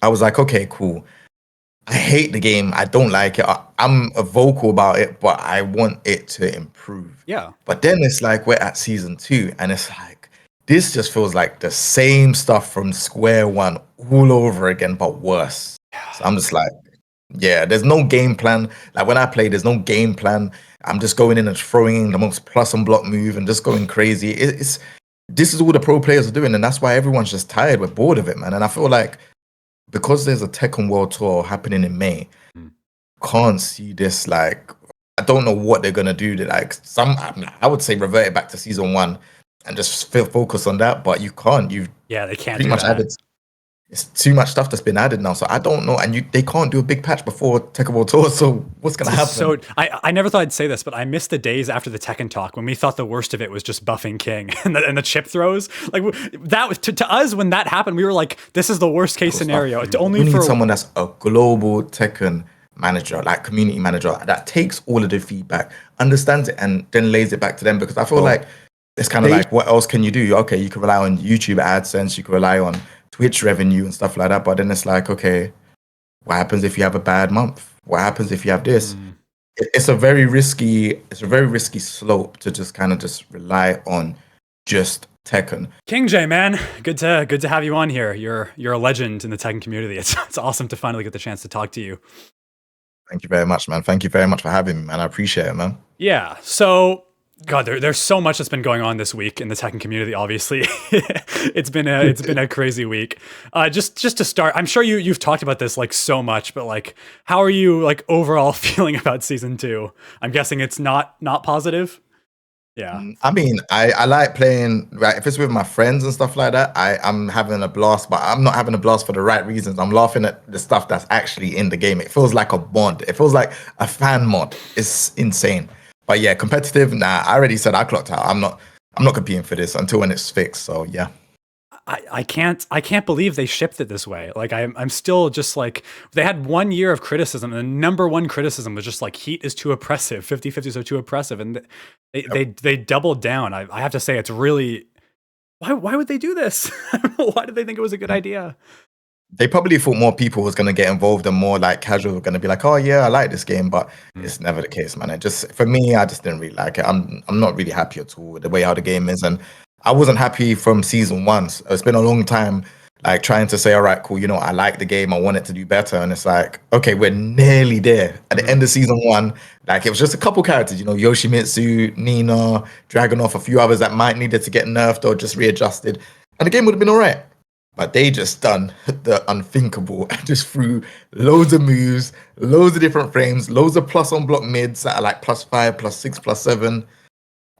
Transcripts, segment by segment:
I was like, okay, cool. I hate the game. I don't like it. I'm vocal about it, but I want it to improve. Yeah. But then it's like we're at season 2, and it's like this just feels like the same stuff from square one all over again, but worse. So I'm just like, yeah, there's no game plan. Like when I play, there's no game plan. I'm just going in and throwing in the most plus and block move and just going crazy. It's this is all the pro players are doing, and that's why everyone's just tired. We're bored of it, man. And I feel like because there's a Tekken World Tour happening in May, can't see this. Like, I don't know what they're gonna do. Like, I would say revert it back to season 1 and just focus on that. But you can't. You've they can't pretty do much that. added. It's too much stuff that's been added now, so I don't know. And they can't do a big patch before Tekken World Tour. So what's gonna happen? So I never thought I'd say this, but I miss the days after the Tekken talk when we thought the worst of it was just buffing King and the chip throws. Like that was to us when that happened, we were like, this is the worst case scenario. It's only we for need someone that's a global Tekken manager, like community manager, that takes all of the feedback, understands it, and then lays it back to them. Because I feel like it's kind of like, what else can you do? Okay, you can rely on YouTube AdSense, you can rely on Twitch revenue and stuff like that. But then it's like, okay, what happens if you have a bad month? What happens if you have this? It's a very risky slope to just kind of just rely on just Tekken. Kingjae, man, good to have you on here. You're a legend in the Tekken community. It's awesome to finally get the chance to talk to you. Thank you very much, man. Thank you very much for having me, man. I appreciate it, man. Yeah. So, God, there's so much that's been going on this week in the Tekken community. Obviously, it's been a crazy week. Just to start, I'm sure you've talked about this like so much, but like, how are you like overall feeling about season 2? I'm guessing it's not positive. Yeah. I mean, I like playing, right? If it's with my friends and stuff like that, I'm having a blast, but I'm not having a blast for the right reasons. I'm laughing at the stuff that's actually in the game. It feels like a mod. It feels like a fan mod. It's insane. But yeah, competitive, nah, I already said I clocked out. I'm not competing for this until when it's fixed. So yeah. I can't believe they shipped it this way. Like I'm still just like, they had 1 year of criticism, and the number one criticism was just like heat is too oppressive, 50/50s are too oppressive, and they doubled down. I have to say, it's really, why would they do this? Why did they think it was a good idea? They probably thought more people was gonna get involved and more like casual were gonna be like, oh yeah, I like this game, but it's never the case, man. It just, for me, I just didn't really like it. I'm not really happy at all with the way how the game is, and I wasn't happy from season 1. So it's been a long time, like trying to say, all right, cool, I like the game, I want it to do better, and it's like, okay, we're nearly there. At the end of season 1, like it was just a couple characters, Yoshimitsu, Nina, Dragunov, a few others that might needed to get nerfed or just readjusted, and the game would have been all right. But they just done the unthinkable and just threw loads of moves, loads of different frames, loads of plus on block mids that are like +5, +6, +7.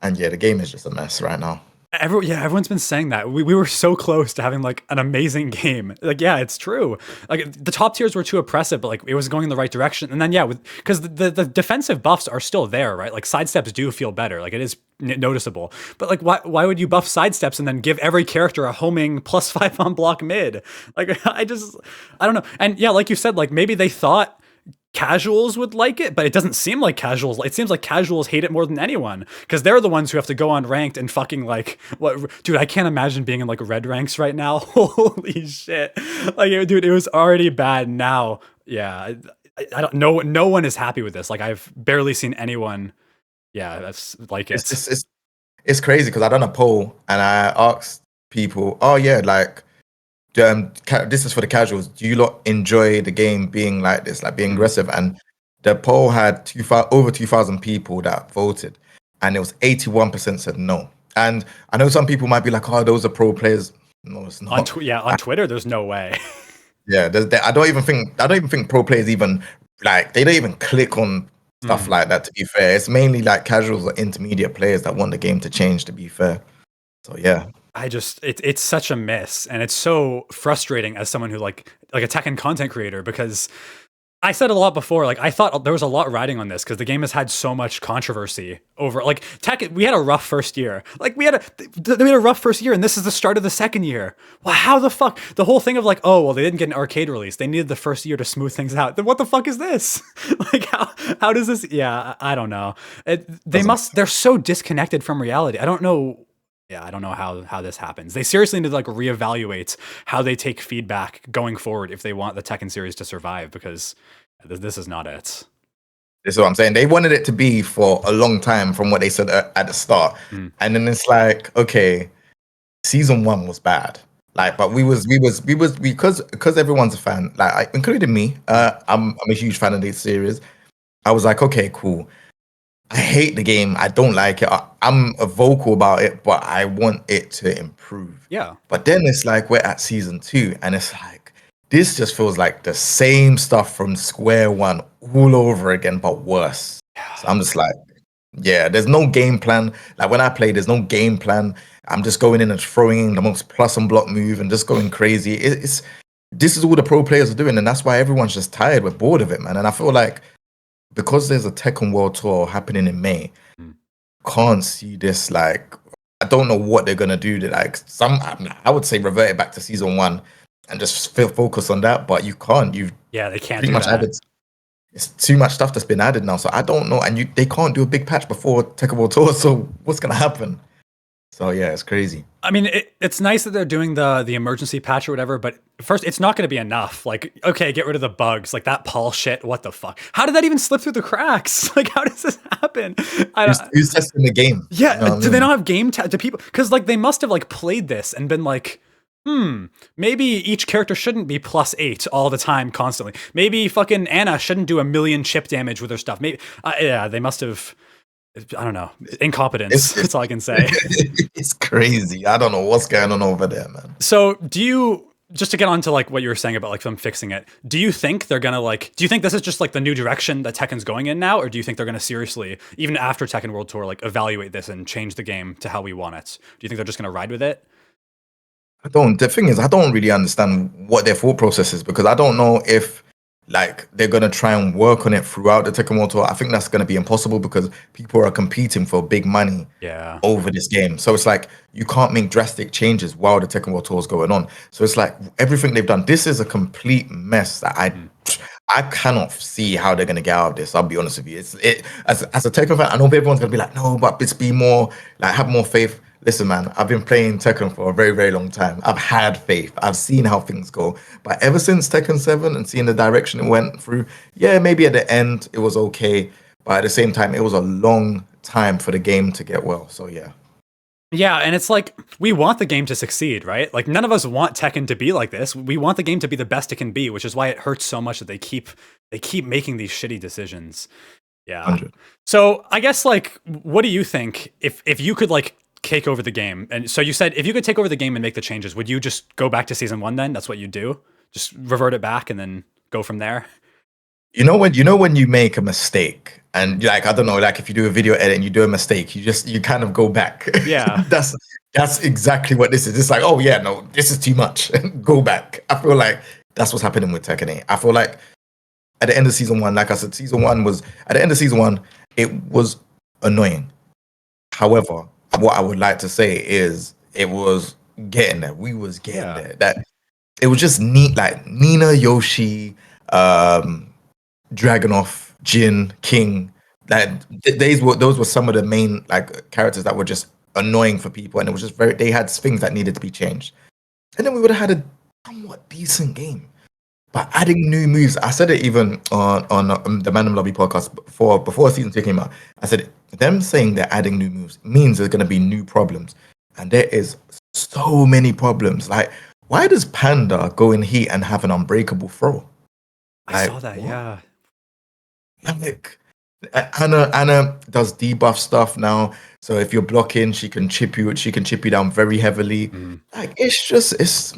And yeah, the game is just a mess right now. Everyone's been saying that. We were so close to having like an amazing game. Like, yeah, it's true. Like the top tiers were too oppressive, but like it was going in the right direction. And then because the defensive buffs are still there, right? Like sidesteps do feel better. Like it is noticeable. But like why would you buff sidesteps and then give every character a homing +5 on block mid? Like I don't know. And yeah, like you said, like maybe they thought casuals would like it, but it doesn't seem like casuals. It seems like casuals hate it more than anyone, because they're the ones who have to go on ranked and fucking like, what, dude, I can't imagine being in like red ranks right now. Holy shit. Like, dude, it was already bad. Now, yeah, I don't know. No one is happy with this. Like, I've barely seen anyone. Yeah, that's like it. It's crazy because I done a poll and I asked people, oh yeah, like, this is for the casuals. Do you lot enjoy the game being like this, like being aggressive? And the poll had over 2,000 people that voted, and it was 81% said no. And I know some people might be like, "Oh, those are pro players." No, it's not. On Twitter, there's no way. Yeah, I don't even think pro players even like they don't even click on stuff like that. To be fair, it's mainly like casuals or intermediate players that want the game to change. To be fair, so yeah. It's such a miss, and it's so frustrating as someone who like a Tekken content creator, because I said a lot before, like I thought there was a lot riding on this because the game has had so much controversy over like Tekken. We had a rough first year. Like we had a rough first year, and this is the start of the second year. Well, how the fuck? The whole thing of like, oh well, they didn't get an arcade release. They needed the first year to smooth things out. Then what the fuck is this? Like how does this? Yeah, I don't know. They're so disconnected from reality. I don't know. Yeah, I don't know how this happens. They seriously need to like reevaluate how they take feedback going forward if they want the Tekken series to survive, because this is not it. This is what I'm saying. They wanted it to be for a long time from what they said at the start, Mm. and then it's like, okay, season one was bad. Like, but we was because everyone's a fan, like including me. I'm a huge fan of this series. I was like, okay, cool. I hate the game. I don't like it. I'm a vocal about it, but I want it to improve. Yeah. But then it's like we're at season two, and it's like this just feels like the same stuff from square one all over again, but worse. So I'm just like, yeah, there's no game plan. Like when I play, there's no game plan. I'm just going in and throwing in the most plus and block move and just going crazy. It's this is all the pro players are doing, and that's why everyone's just tired. We're bored of it, man. And I feel like because there's a Tekken World Tour happening in May, Mm. can't see this. Like, I don't know what they're gonna do. Like, I would say revert it back to season one and just focus on that. But you can't. You've Yeah, they can't pretty do much that. added. It's too much stuff that's been added now. So I don't know. And they can't do a big patch before Tekken World Tour. So what's gonna happen? So yeah, it's crazy. I mean, it's nice that they're doing the emergency patch or whatever, but first, it's not going to be enough. Like, okay, get rid of the bugs, like that Paul shit. What the fuck? How did that even slip through the cracks? Like, how does this happen? Who's testing the game? Yeah, You know what I do they mean? not have do people? Because like they must have like played this and been like, maybe each character shouldn't be +8 all the time, constantly. Maybe fucking Anna shouldn't do 1,000,000 chip damage with her stuff. Maybe, yeah, they must have. I don't know. Incompetence. That's all I can say. It's crazy. I don't know what's going on over there, man. So, do you, just to get on to like what you were saying about like them fixing it, do you think they're gonna like, do you think this is just like the new direction that Tekken's going in now, or do you think they're gonna seriously, even after Tekken World Tour, like evaluate this and change the game to how we want it? Do you think they're just gonna ride with it? The thing is, I don't really understand what their thought process is because I don't know if like they're gonna try and work on it throughout the Tekken World Tour. I think that's gonna be impossible because people are competing for big money Yeah. over this game. So it's like you can't make drastic changes while the Tekken World Tour is going on. So it's like everything they've done. This is a complete mess that I cannot see how they're gonna get out of this. I'll be honest with you. As a Tekken fan, I know everyone's gonna be like, no, but let's be more like have more faith. Listen, man, I've been playing Tekken for a very, very long time. I've had faith. I've seen how things go. But ever since Tekken 7 and seeing the direction it went through, yeah, maybe at the end it was okay. But at the same time, it was a long time for the game to get well. So yeah. Yeah, and it's like we want the game to succeed, right? Like none of us want Tekken to be like this. We want the game to be the best it can be, which is why it hurts so much that they keep making these shitty decisions. Yeah. 100. So I guess like, what do you think if you could like take over the game? And so you said if you could take over the game and make the changes, would you just go back to season one? Then that's what you do. Just revert it back and then go from there. You know when you make a mistake and like I don't know, like if you do a video edit and you do a mistake, you kind of go back. Yeah. That's exactly what this is. It's like, oh yeah, no, this is too much. Go back. I feel like that's what's happening with Tekken 8. I feel like at the end of season one, like I said, at the end of season one, it was annoying. However, what I would like to say is it was getting there. We was getting Yeah. there. That it was just neat, like Nina, Yoshi, Dragonoff, Jin, King. That those were some of the main like characters that were just annoying for people, and it was just they had things that needed to be changed. And then we would have had a somewhat decent game. But adding new moves, I said it even on the Random Lobby podcast before season 2 came out. I said them saying they're adding new moves means there's gonna be new problems, and there is so many problems. Like, why does Panda go in heat and have an unbreakable throw? I Like, saw that. what? Yeah. Like, Anna does debuff stuff now. So if you're blocking, she can chip you. She can chip you down very heavily. Mm. Like it's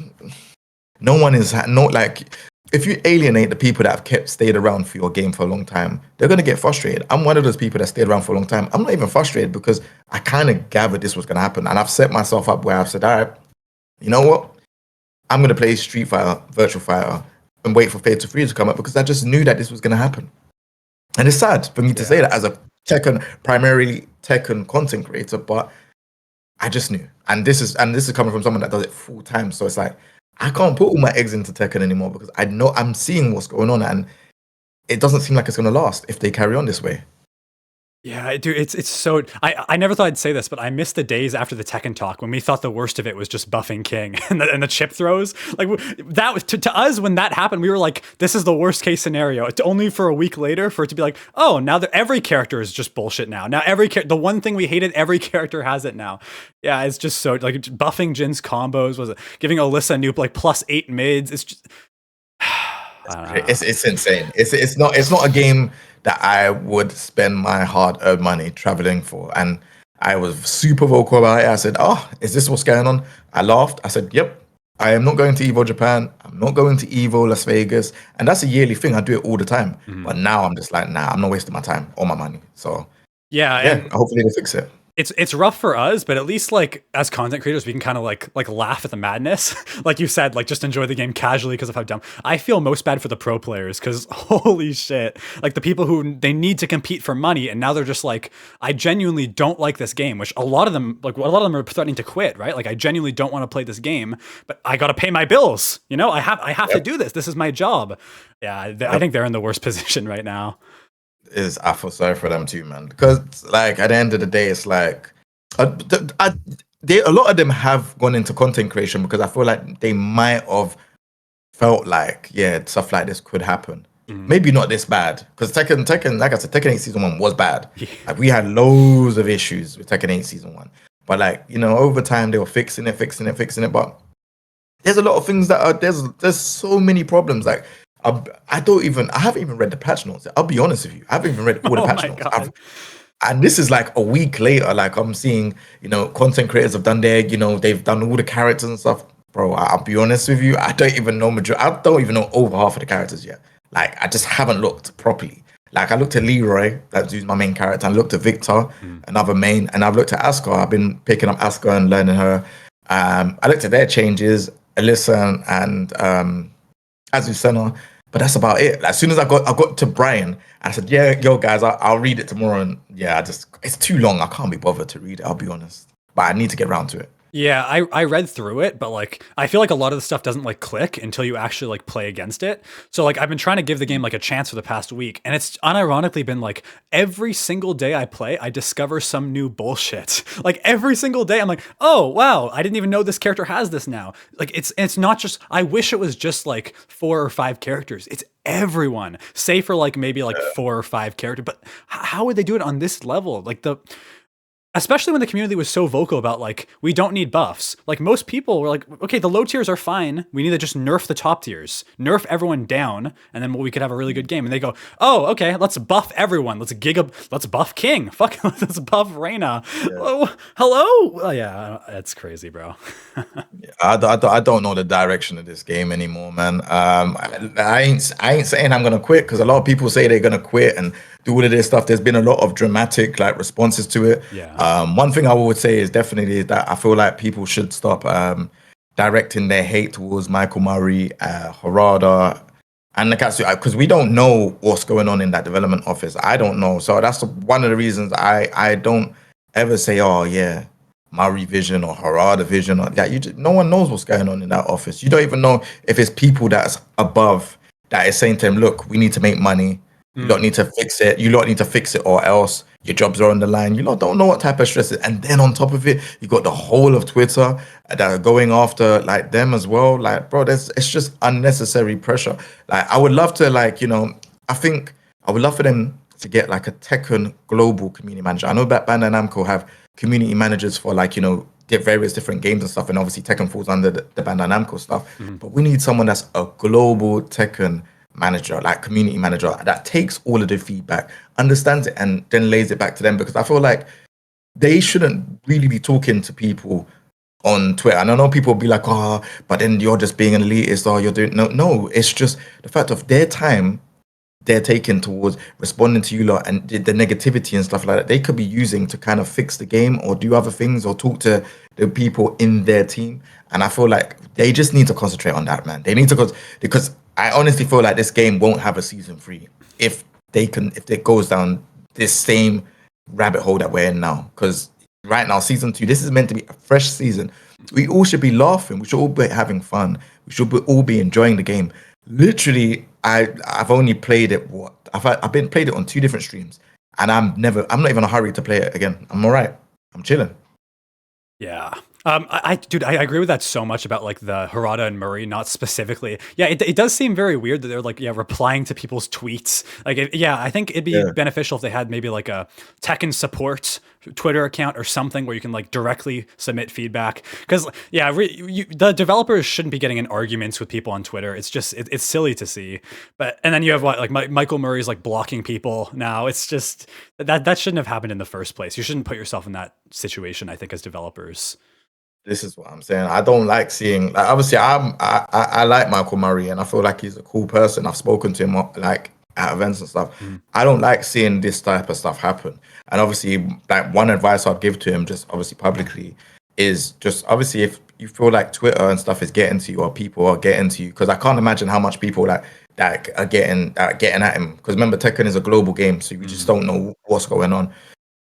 no one is no like if you alienate the people that have stayed around for your game for a long time, they're gonna get frustrated. I'm one of those people that stayed around for a long time. I'm not even frustrated because I kind of gathered this was gonna happen, and I've set myself up where I've said, all right, you know what? I'm gonna play Street Fighter, Virtual Fighter, and wait for Fatal 3 to come up because I just knew that this was gonna happen. And it's sad for me to say that as a primarily Tekken content creator, but I just knew. And this is coming from someone that does it full time. So it's like I can't put all my eggs into Tekken anymore because I know I'm seeing what's going on, and it doesn't seem like it's gonna last if they carry on this way. Yeah, dude, it's so. I never thought I'd say this, but I miss the days after the Tekken talk when we thought the worst of it was just buffing King and the chip throws. Like that was to us when that happened, we were like, this is the worst case scenario. It's only for a week later for it to be like, oh, now that every character is just bullshit now. Now the one thing we hated, every character has it now. Yeah, it's just so like buffing Jin's combos was it giving Alyssa Noob like +8 mids. It's just. It's insane. It's not a game that I would spend my hard-earned money traveling for. And I was super vocal about it. I said, "Oh, is this what's going on?" I laughed. I said, "Yep, I am not going to Evo Japan. I'm not going to Evo Las Vegas." And that's a yearly thing. I do it all the time. But now I'm just like, nah, I'm not wasting my time or my money. So Yeah, yeah, and hopefully they fix it. it's rough for us, but at least like as content creators, we can kind of like laugh at the madness. Like you said, like just enjoy the game casually because of how dumb. I feel most bad for the pro players because holy shit, like the people who they need to compete for money, and now they're just like, I genuinely don't like this game. Which a lot of them are threatening to quit, right? Like I genuinely don't want to play this game, but I got to pay my bills. You know, I have to do this. This is my job. Yeah, I think they're in the worst position right now. Is I feel sorry for them too, man. Because like at the end of the day, it's like a lot of them have gone into content creation because I feel like they might have felt like stuff like this could happen. Maybe not this bad because Tekken, like I said, Tekken 8 season 1 was bad. Yeah. Like we had loads of issues with Tekken 8 season 1, but like over time they were fixing it. But there's a lot of things that are there's so many problems. Like I haven't even read the patch notes. I'll be honest with you, I haven't even read all the patch notes. And this is like a week later. Like I'm seeing, content creators have done they've done all the characters and stuff. Bro, I'll be honest with you, I don't even know over half of the characters yet. Like I just haven't looked properly. Like I looked at Leroy, that's who's my main character. I looked at Victor, another main, and I've looked at Asuka. I've been picking up Asuka and learning her. I looked at their changes, Alyssa and Azucena, but that's about it. As soon as I got to Brian, I said, "Yeah, yo, guys, I'll read it tomorrow." And yeah, it's too long. I can't be bothered to read it. I'll be honest, but I need to get around to it. Yeah, I read through it, but like I feel like a lot of the stuff doesn't like click until you actually like play against it. So like I've been trying to give the game like a chance for the past week, and it's unironically been like every single day I play, I discover some new bullshit. Like every single day I'm like, "Oh, wow, I didn't even know this character has this now." Like it's not just I wish it was just like 4 or 5 characters. It's everyone, save for like maybe like 4 or 5 characters. But how would they do it on this level? Like especially when the community was so vocal about like we don't need buffs. Like most people were like, okay, the low tiers are fine. We need to just nerf the top tiers, nerf everyone down, and then we could have a really good game. And they go, oh, okay, let's buff everyone. Let's buff King. Fuck, let's buff Reina. Yeah. Oh, hello. Oh, yeah, that's crazy, bro. I don't know the direction of this game anymore, man. I ain't saying I'm gonna quit because a lot of people say they're gonna quit and do all of this stuff. There's been a lot of dramatic like responses to it. Yeah. One thing I would say is definitely that I feel like people should stop directing their hate towards Michael Murray, Harada, and Nakatsu because we don't know what's going on in that development office. I don't know, so that's one of the reasons I don't ever say, oh yeah, Murray vision or Harada vision or that. No one knows what's going on in that office. You don't even know if it's people that's above that is saying to him, look, we need to make money. You don't need to fix it. You don't need to fix it or else your jobs are on the line. You don't know what type of stress it is. And then on top of it, you got the whole of Twitter that are going after like them as well. Like, bro, it's just unnecessary pressure. Like, I would love to I think I would love for them to get like a Tekken global community manager. I know that Bandai Namco have community managers for various different games and stuff. And obviously Tekken falls under the Bandai Namco stuff. But we need someone that's a global Tekken manager, like community manager, that takes all of the feedback, understands it, and then lays it back to them. Because I feel like they shouldn't really be talking to people on Twitter. And I know people will be like, oh, but then you're just being an elitist, or you're doing no. It's just the fact of their time they're taking towards responding to you lot and the negativity and stuff like that. They could be using to kind of fix the game or do other things or talk to the people in their team. And I feel like they just need to concentrate on that, man. They need to because I honestly feel like this game won't have a season 3 if it goes down this same rabbit hole that we're in now. Because right now, season 2, this is meant to be a fresh season. We all should be laughing. We should all be having fun. We should all be enjoying the game. Literally, I've only played it. I've played it on 2 different streams. and I'm not even in a hurry to play it again. I'm all right. I'm chilling. Yeah. Dude, I agree with that so much about like the Harada and Murray, not specifically. Yeah, it does seem very weird that they're like, yeah, replying to people's tweets. Like, yeah, I think it'd be Yeah. beneficial if they had maybe like a Tekken support Twitter account or something where you can like directly submit feedback. Because yeah, the developers shouldn't be getting in arguments with people on Twitter. It's just it's silly to see. But and then you have what like Michael Murray's like blocking people now. It's just that shouldn't have happened in the first place. You shouldn't put yourself in that situation. I think as developers. This is what I'm saying. I don't like seeing like obviously I like Michael Murray and I feel like he's a cool person. I've spoken to him like at events and stuff. Mm. I don't like seeing this type of stuff happen. And obviously, like one advice I'd give to him, just obviously publicly, is just obviously if you feel like Twitter and stuff is getting to you or people are getting to you, because I can't imagine how much people like that are getting at him. Because remember, Tekken is a global game, so you just don't know what's going on.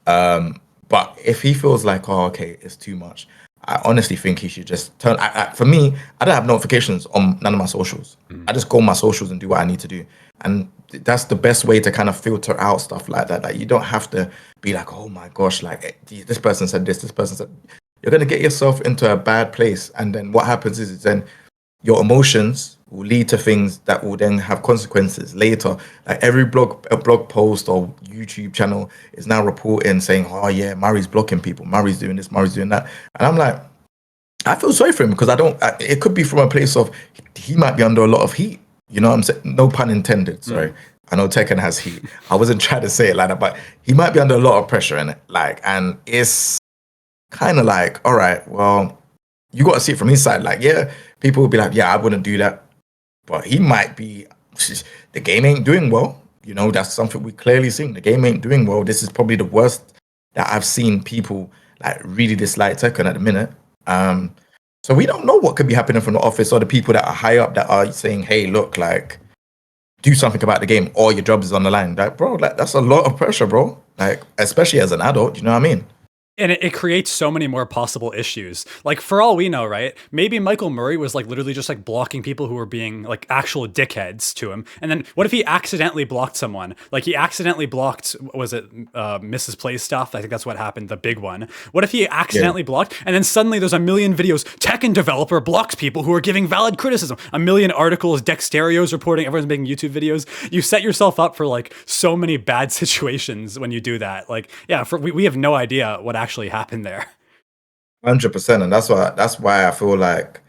But if he feels like, oh, okay, it's too much, I honestly think he should just turn. For me, I don't have notifications on none of my socials. I just go on my socials and do what I need to do, and that's the best way to kind of filter out stuff like that. Like you don't have to be like, oh my gosh, like this person said this person said. You're gonna get yourself into a bad place, and then what happens is then your emotions will lead to things that will then have consequences later. Like every blog post or YouTube channel is now reporting saying, "Oh yeah, Murray's blocking people. Murray's doing this. Murray's doing that." And I'm like, I feel sorry for him because I don't. It could be from a place of he might be under a lot of heat. You know what I'm saying? No pun intended. Sorry. I know Tekken has heat. I wasn't trying to say it like that, but he might be under a lot of pressure in it. Like, and it's kind of like, all right, well, you got to see it from his side. Like, yeah, people will be like, yeah, I wouldn't do that. But he might be, the game ain't doing well. You know, that's something we clearly seen. The game ain't doing well. This is probably the worst that I've seen people like really dislike Tekken at the minute. So we don't know what could be happening from the office or the people that are high up that are saying, hey, look, like, do something about the game or your job is on the line. Like, bro, like that's a lot of pressure, bro. Like, especially as an adult, you know what I mean? And it creates so many more possible issues. Like for all we know, right? Maybe Michael Murray was like literally just like blocking people who were being like actual dickheads to him. And then what if he accidentally blocked someone? Like he accidentally blocked, was it Mrs. Play stuff? I think that's what happened, the big one. What if he accidentally blocked and then suddenly there's a million videos, Tekken developer blocks people who are giving valid criticism. A million articles, Dexterio's reporting, everyone's making YouTube videos. You set yourself up for like so many bad situations when you do that. Like, yeah, we have no idea what actually happened there. 100%, and that's why I feel like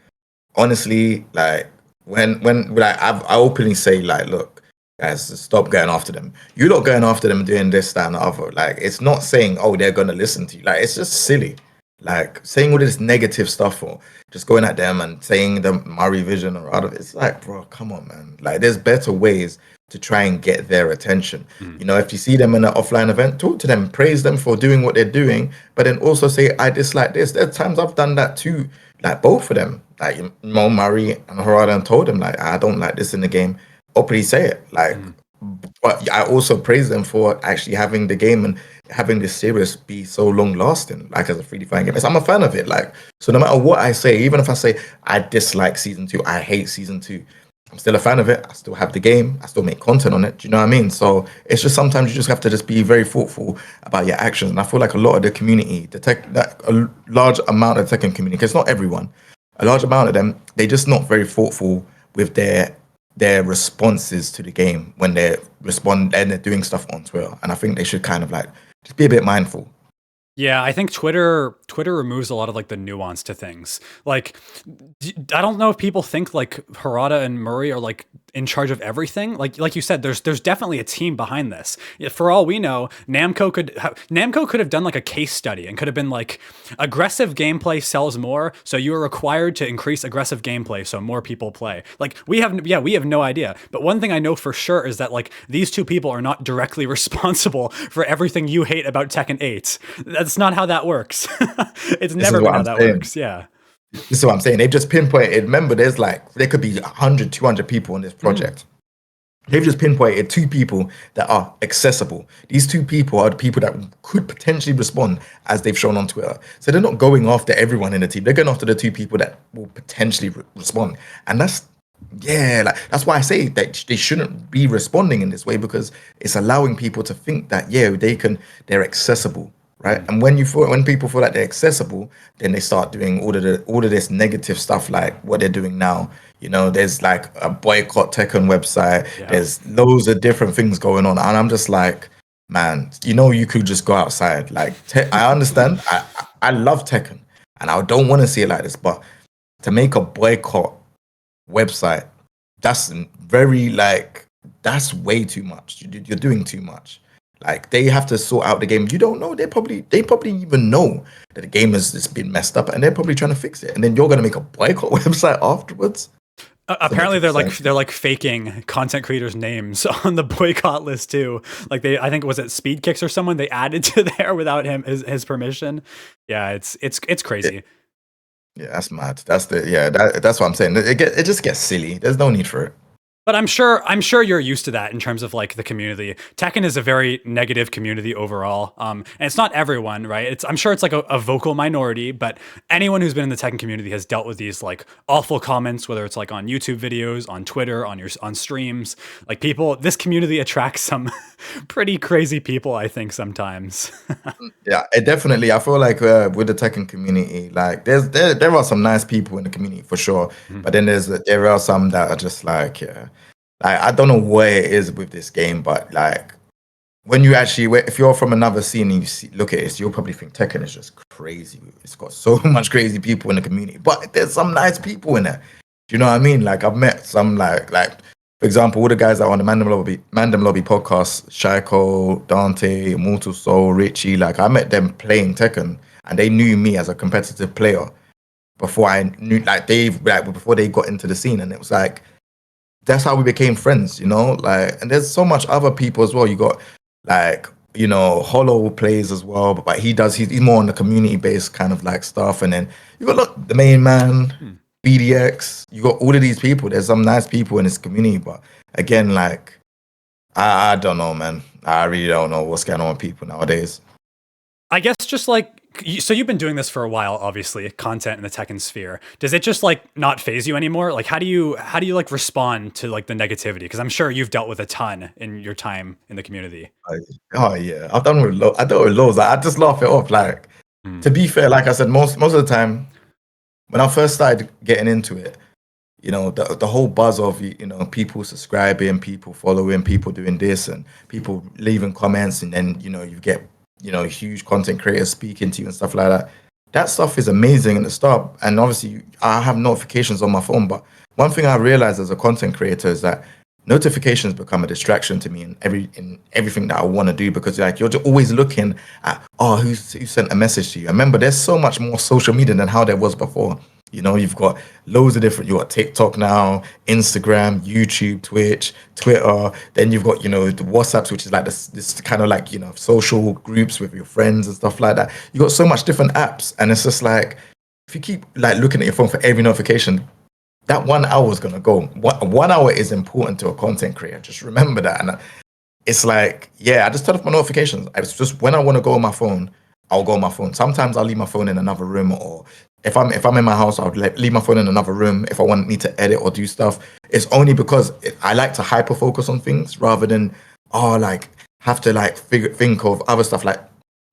honestly, like when like I openly say like, look, guys, stop going after them. You're not going after them doing this, that, and the other. Like it's not saying, oh, they're gonna listen to you. Like it's just silly. Like saying all this negative stuff or just going at them and saying the Murray vision or out of it. It's like, bro, come on, man. Like there's better ways to try and get their attention. You know, if you see them in an offline event, talk to them, praise them for doing what they're doing, but then also say, I dislike this. There's times I've done that too, like both of them. Like Murray and Harada and told them, like, I don't like this in the game. Openly say it. Like, but I also praise them for actually having the game and having this series be so long lasting, like as a 3D fighting game. So I'm a fan of it. Like, so no matter what I say, even if I say I dislike season 2, I hate season 2, I'm still a fan of it. I still have the game. I still make content on it. Do you know what I mean? So it's just sometimes you just have to just be very thoughtful about your actions. And I feel like a lot of the community, a large amount of Tekken community, because not everyone, a large amount of them, they're just not very thoughtful with their responses to the game when they respond and they're doing stuff on Twitter. And I think they should kind of like just be a bit mindful. Yeah, I think Twitter removes a lot of like the nuance to things. Like, I don't know if people think like Harada and Murray are like in charge of everything. Like you said, there's definitely a team behind this. For all we know, Namco could have done like a case study and could have been like, aggressive gameplay sells more, so you are required to increase aggressive gameplay so more people play. Like we have no idea. But one thing I know for sure is that like these two people are not directly responsible for everything you hate about Tekken 8. That's not how that works. It's never been how that works. Yeah. This is what I'm saying. They've just pinpointed. Remember, there could be 100, 200 people on this project. They've just pinpointed 2 people that are accessible. These 2 people are the people that could potentially respond as they've shown on Twitter. So they're not going after everyone in the team. They're going after the 2 people that will potentially respond. And that's Yeah, like that's why I say that they shouldn't be responding in this way because it's allowing people to think that yeah, they're accessible, right? Mhm. And when people feel like they're accessible, then they start doing all of this negative stuff like what they're doing now. There's like a boycott Tekken website. Yeah. There's loads of different things going on, and I'm just like, man, you could just go outside. Like, I understand. I love Tekken, and I don't want to see it like this, but to make a boycott website, that's very like that's way too much. You're doing too much. Like they have to sort out the game. You don't know. They probably even know that the game has been messed up, and they're probably trying to fix it. And then you're gonna make a boycott website afterwards. Doesn't make Apparently any they're sense. like faking content creators' names on the boycott list too. Like I think was it Speed Kicks or someone they added to there without his permission. Yeah, it's Yeah, crazy. yeah, that's mad. That's what I'm saying. It just gets silly. There's no need for it. But I'm sure you're used to that in terms of like the community. Tekken is a very negative community overall, and it's not everyone, right? I'm sure it's like a vocal minority, but anyone who's been in the Tekken community has dealt with these like awful comments, whether it's like on YouTube videos, on Twitter, on streams. Like people, this community attracts some pretty crazy people, I think sometimes. Yeah, it definitely. I feel like with the Tekken community, like there are some nice people in the community for sure, Mhm. but then there are some that are just like, yeah, like I don't know what it is with this game, but like when you actually, if you're from another scene and look at it, you'll probably think Tekken is just crazy. It's got so much crazy people in the community, but there's some nice people in there. Do you know what I mean? Like I've met some like for example, all the guys that are on the Mandem Lobby podcast, Shaiko, Dante, Immortal Soul, Richie, like I met them playing Tekken and they knew me as a competitive player before I knew like before they got into the scene, and it was like that's how we became friends, like, and there's so much other people as well. You got like, Hollow plays as well, but he's more on the community based kind of like stuff. And then you got look the main man, Hmm. BDX, you got all of these people. There's some nice people in this community, but again, like I don't know, man. I really don't know what's going on with people nowadays. I guess just like so you've been doing this for a while, obviously, content in the Tekken sphere. Does it just like not phase you anymore? Like how do you like respond to like the negativity? Because I'm sure you've dealt with a ton in your time in the community. Like, oh yeah, I've done with loads. Like, I just laugh it off. Like, Mm. to be fair, like I said, most of the time when I first started getting into it, the whole buzz of people subscribing, people following, people doing this, and people leaving comments, and then you get huge content creators speaking to you and stuff like that. That stuff is amazing in the start, and obviously I have notifications on my phone. But one thing I realized as a content creator is that notifications become a distraction to me in everything that I want to do, because like you're just always looking at, oh, who sent a message to you. Remember, there's so much more social media than how there was before. You've got loads of different. You got TikTok now, Instagram, YouTube, Twitch, Twitter. Then you've got the WhatsApps, which is like this kind of like social groups with your friends and stuff like that. You got so much different apps, and it's just like if you keep like looking at your phone for every notification, that 1 hour is gonna go. 1 hour is important to a content creator. Just remember that. And it's like, yeah, I just turn off my notifications. It's just when I want to go on my phone, I'll go on my phone. Sometimes I'll leave my phone in another room, or if I'm in my house, I'll leave my phone in another room if I want me to edit or do stuff. It's only because I like to hyper focus on things rather than like have to like think of other stuff. Like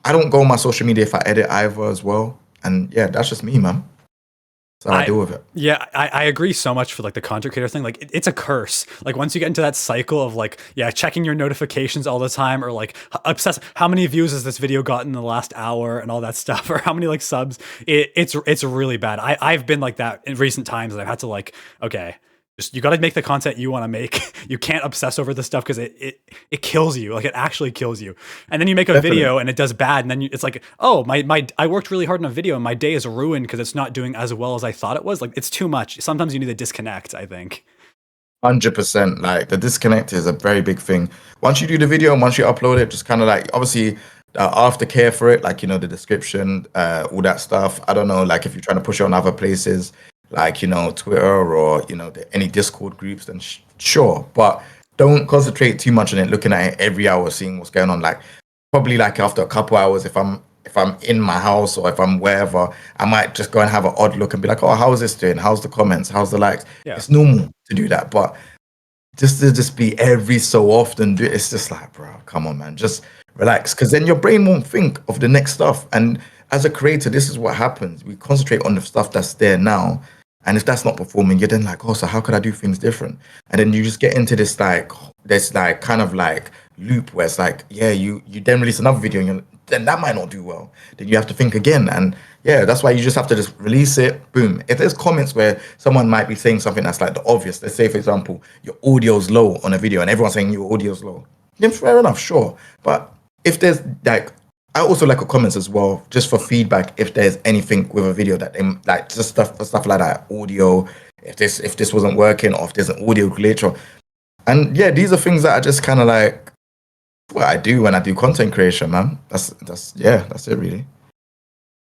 I don't go on my social media if I edit either as well. And yeah, that's just me, man. That's how I I deal with it. yeah, I agree so much for like the content creator thing. Like it's a curse. Like once you get into that cycle of like, yeah, checking your notifications all the time, or like obsess how many views has this video gotten in the last hour and all that stuff, or how many like subs, it's really bad. I've been like that in recent times, and I've had to like, okay, just you got to make the content you want to make. You can't obsess over this stuff because it kills you. Like it actually kills you. And then you make a Definitely. video and it does bad, and then it's like, oh, my I worked really hard on a video and my day is ruined because it's not doing as well as I thought it was. Like it's too much. Sometimes you need to disconnect, I think. 100%. Like the disconnect is a very big thing. Once you do the video and once you upload it, just kind of like obviously aftercare for it, like the description, all that stuff. I don't know, like if you're trying to push it on other places, like Twitter or any Discord groups, then sure, but don't concentrate too much on it. Looking at it every hour, seeing what's going on. Like probably like after a couple hours, if I'm if I'm in my house or if I'm wherever, I might just go and have an odd look and be like, oh, how is this doing? How's the comments? How's the likes? Yeah. It's normal to do that, but just to just be every so often, it's just like, bro, come on, man, just relax, because then your brain won't think of the next stuff. And as a creator, this is what happens: we concentrate on the stuff that's there now, and if that's not performing, you're then like, oh, so how could I do things different? And then you just get into this like kind of like loop where it's like, yeah, you then release another video and then that might not do well. Then you have to think again, and yeah, that's why you just have to just release it. Boom. If there's comments where someone might be saying something that's like the obvious, let's say for example, your audio's low on a video and everyone's saying your audio's low, then fair enough, sure. But if there's like, I also like a comments as well, just for feedback. If there's anything with a video that they like, just stuff like that, audio. If this wasn't working, or if there's an audio glitch, or and yeah, these are things that I just kind of like what I do when I do content creation, man. That's it really.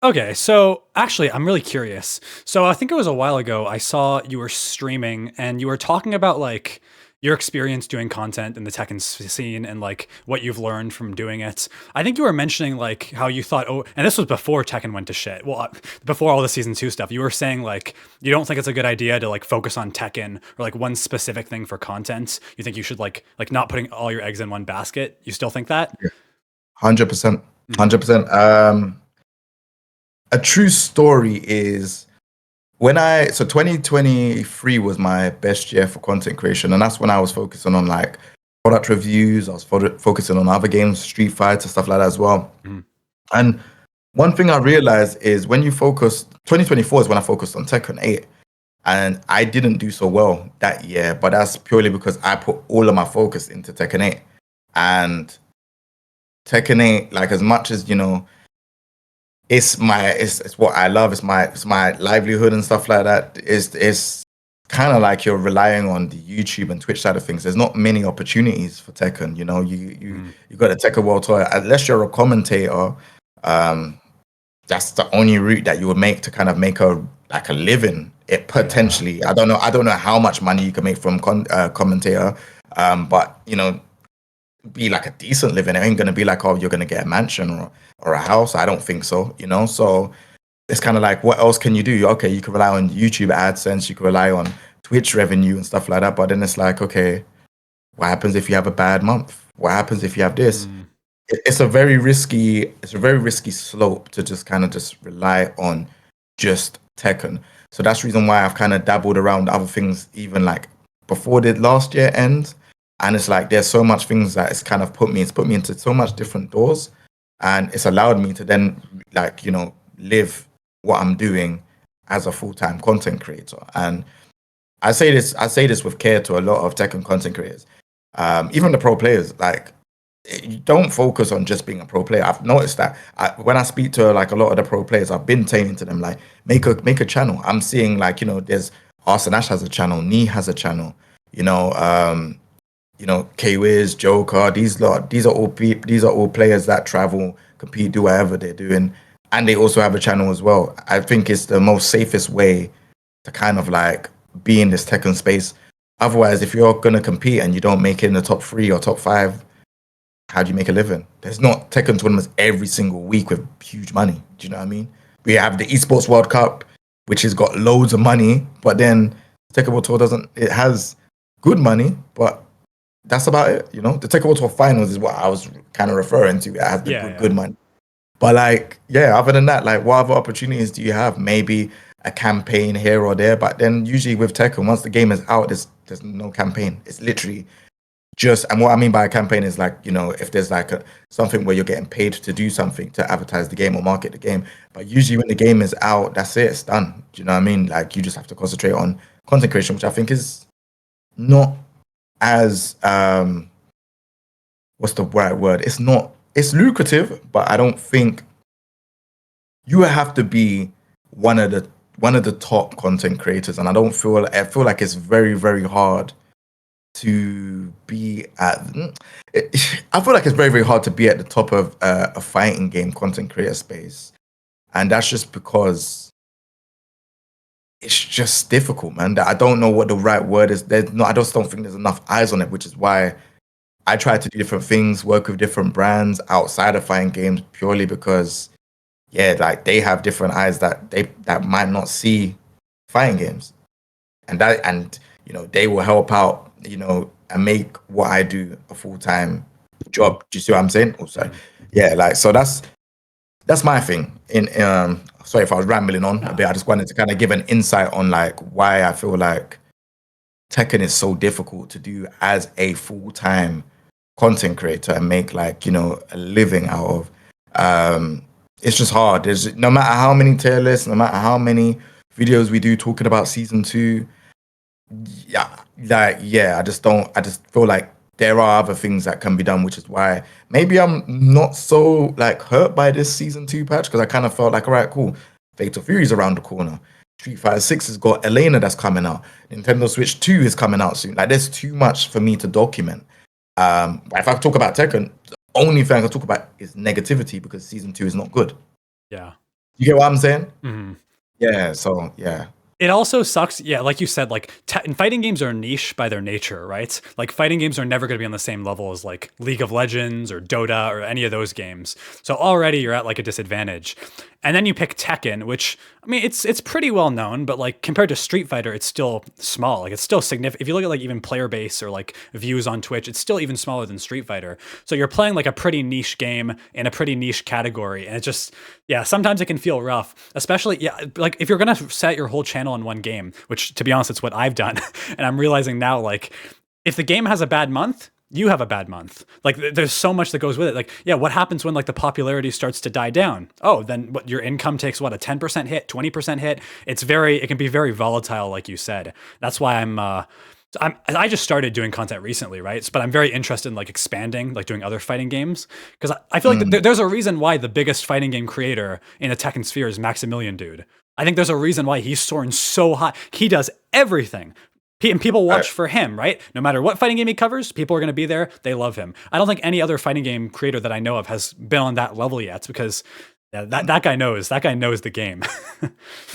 Okay, so actually, I'm really curious. So I think it was a while ago I saw you were streaming and you were talking about like your experience doing content in the Tekken scene and like what you've learned from doing it. I think you were mentioning like how you thought, oh, and this was before Tekken went to shit. Well, before all the season 2 stuff. You were saying like you don't think it's a good idea to like focus on Tekken or like one specific thing for content. You think you should like not putting all your eggs in one basket. You still think that? 100%, Mhm. 100%. A true story is when I so 2023 was my best year for content creation, and that's when I was focusing on like product reviews. I was focusing on other games, Street Fighter, stuff like that as well. Mhm. And one thing I realized is when you focus, 2024 is when I focused on Tekken 8, and I didn't do so well that year, but that's purely because I put all of my focus into Tekken 8. And Tekken 8, like as much as it's what I love. It's my livelihood and stuff like that. It's kind of like you're relying on the YouTube and Twitch side of things. There's not many opportunities for Tekken. Mhm. You got a Tekken World Tour unless you're a commentator. Um, that's the only route that you would make to kind of make a living. It Yeah. potentially. I don't know how much money you can make from commentator. But be like a decent living. It ain't gonna be like, oh, you're gonna get a mansion or a house. I don't think so. So it's kind of like, what else can you do? Okay, you can rely on YouTube AdSense, you can rely on Twitch revenue and stuff like that. But then it's like, okay, what happens if you have a bad month? What happens if you have this? Mm. It's a very risky slope to just kind of just rely on just Tekken. So that's the reason why I've kind of dabbled around other things, even like before the last year ends. And it's like there's so much things that it's put me into so much different doors, and it's allowed me to then like live what I'm doing as a full-time content creator. And I say this with care to a lot of Tekken content creators, even the pro players. Like, you don't focus on just being a pro player. I've noticed that when I speak to like a lot of the pro players, I've been saying to them like, make a channel. I'm seeing like there's Arson Ash has a channel, Nee has a channel, you know, um, K Wiz, Joker. These are all players that travel, compete, do whatever they're doing, and they also have a channel as well. I think it's the most safest way to kind of like be in this Tekken space. Otherwise, if you're gonna compete and you don't make it in the top three or top five, how do you make a living? There's not Tekken tournaments every single week with huge money. Do you know what I mean? We have the Esports World Cup, which has got loads of money, but then Tekken World Tour doesn't. It has good money, but that's about it. The Tekken World Tour finals is what I was kind of referring to. It has the Yeah, good, yeah. good money. But like, yeah, other than that, like, what other opportunities do you have? Maybe a campaign here or there, but then usually with Tekken, once the game is out, there's no campaign. It's literally just, and what I mean by a campaign is like, if there's like something where you're getting paid to do something to advertise the game or market the game. But usually when the game is out, that's it, it's done. Do you know what I mean? Like, you just have to concentrate on content creation, which I think is not as what's the right word? It's lucrative, but I don't think you have to be one of the top content creators, and I feel like it's very, very hard to be at. I feel like it's very, very hard to be at the top of a fighting game content creator space, and that's just because it's just difficult, man. That I don't know what the right word is. I just don't think there's enough eyes on it, which is why I try to do different things, work with different brands outside of fighting games, purely because yeah, like they have different eyes that might not see fighting games, and they will help out, and make what I do a full time job. Do you see what I'm saying? Oh, sorry. Mhm. Yeah, like so that's my thing. Sorry if I was rambling on a Nah. bit. I just wanted to kind of give an insight on like why I feel like Tekken is so difficult to do as a full time content creator and make like a living out of. It's just hard. There's no matter how many tier lists, no matter how many videos we do talking about season two, yeah, like yeah, I just feel like there are other things that can be done, which is why maybe I'm not so like hurt by this season two patch, because I kind of felt like, all right, cool, Fatal Fury's around the corner. Street Fighter 6 has got Elena that's coming out. Nintendo Switch 2 is coming out soon. Like there's too much for me to document. But if I talk about Tekken, the only thing I can talk about is negativity because season two is not good. Yeah. You get what I'm saying? Mhm. Yeah, so yeah. It also sucks, yeah, like you said, like and fighting games are niche by their nature, right? Like fighting games are never going to be on the same level as like League of Legends or Dota or any of those games. So already you're at like a disadvantage. And then you pick Tekken, which I mean it's pretty well known, but like compared to Street Fighter, it's still small. Like it's still significant. If you look at like even player base or like views on Twitch, it's still even smaller than Street Fighter. So you're playing like a pretty niche game in a pretty niche category, and it just yeah, sometimes it can feel rough, especially yeah, like if you're gonna set your whole channel in one game, which to be honest, it's what I've done, and I'm realizing now like if the game has a bad month, you have a bad month. Like there's so much that goes with it. Like, yeah, what happens when like the popularity starts to die down? Oh, then what your income takes what, a 10% hit, 20% hit? It can be very volatile, like you said. That's why I just started doing content recently, right? But I'm very interested in like expanding, like doing other fighting games. Because I feel like there's a reason why the biggest fighting game creator in the Tekken sphere is Maximilian Dude. I think there's a reason why he's soaring so high. He does everything. And people I, watch for him, right? No matter what fighting game he covers, people are going to be there. They love him. I don't think any other fighting game creator that I know of has been on that level yet because yeah, that guy knows. That guy knows the game.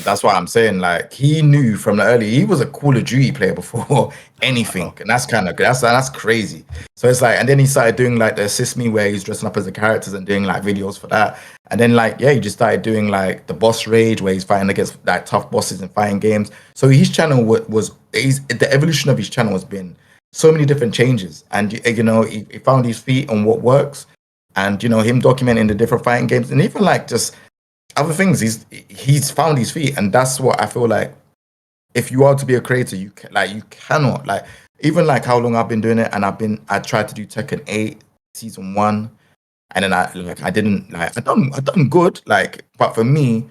That's what I'm saying. Like he knew from the early, he was a Call of Duty player before anything, and that's kind of that's crazy. So it's like, and then he started doing like the assist me where he's dressing up as the characters and doing like videos for that. And then like yeah, he just started doing like the boss rage where he's fighting against like tough bosses and fighting games. So his channel was he's the evolution of his channel has been so many different changes, and he found his feet on what works, and him documenting the different fighting games, and even like just other things. He's found his feet, and that's what I feel like. If you are to be a creator, you cannot like even like how long I've been doing it, and I tried to do Tekken 8 season 1, and then I didn't like I done good like, but for me,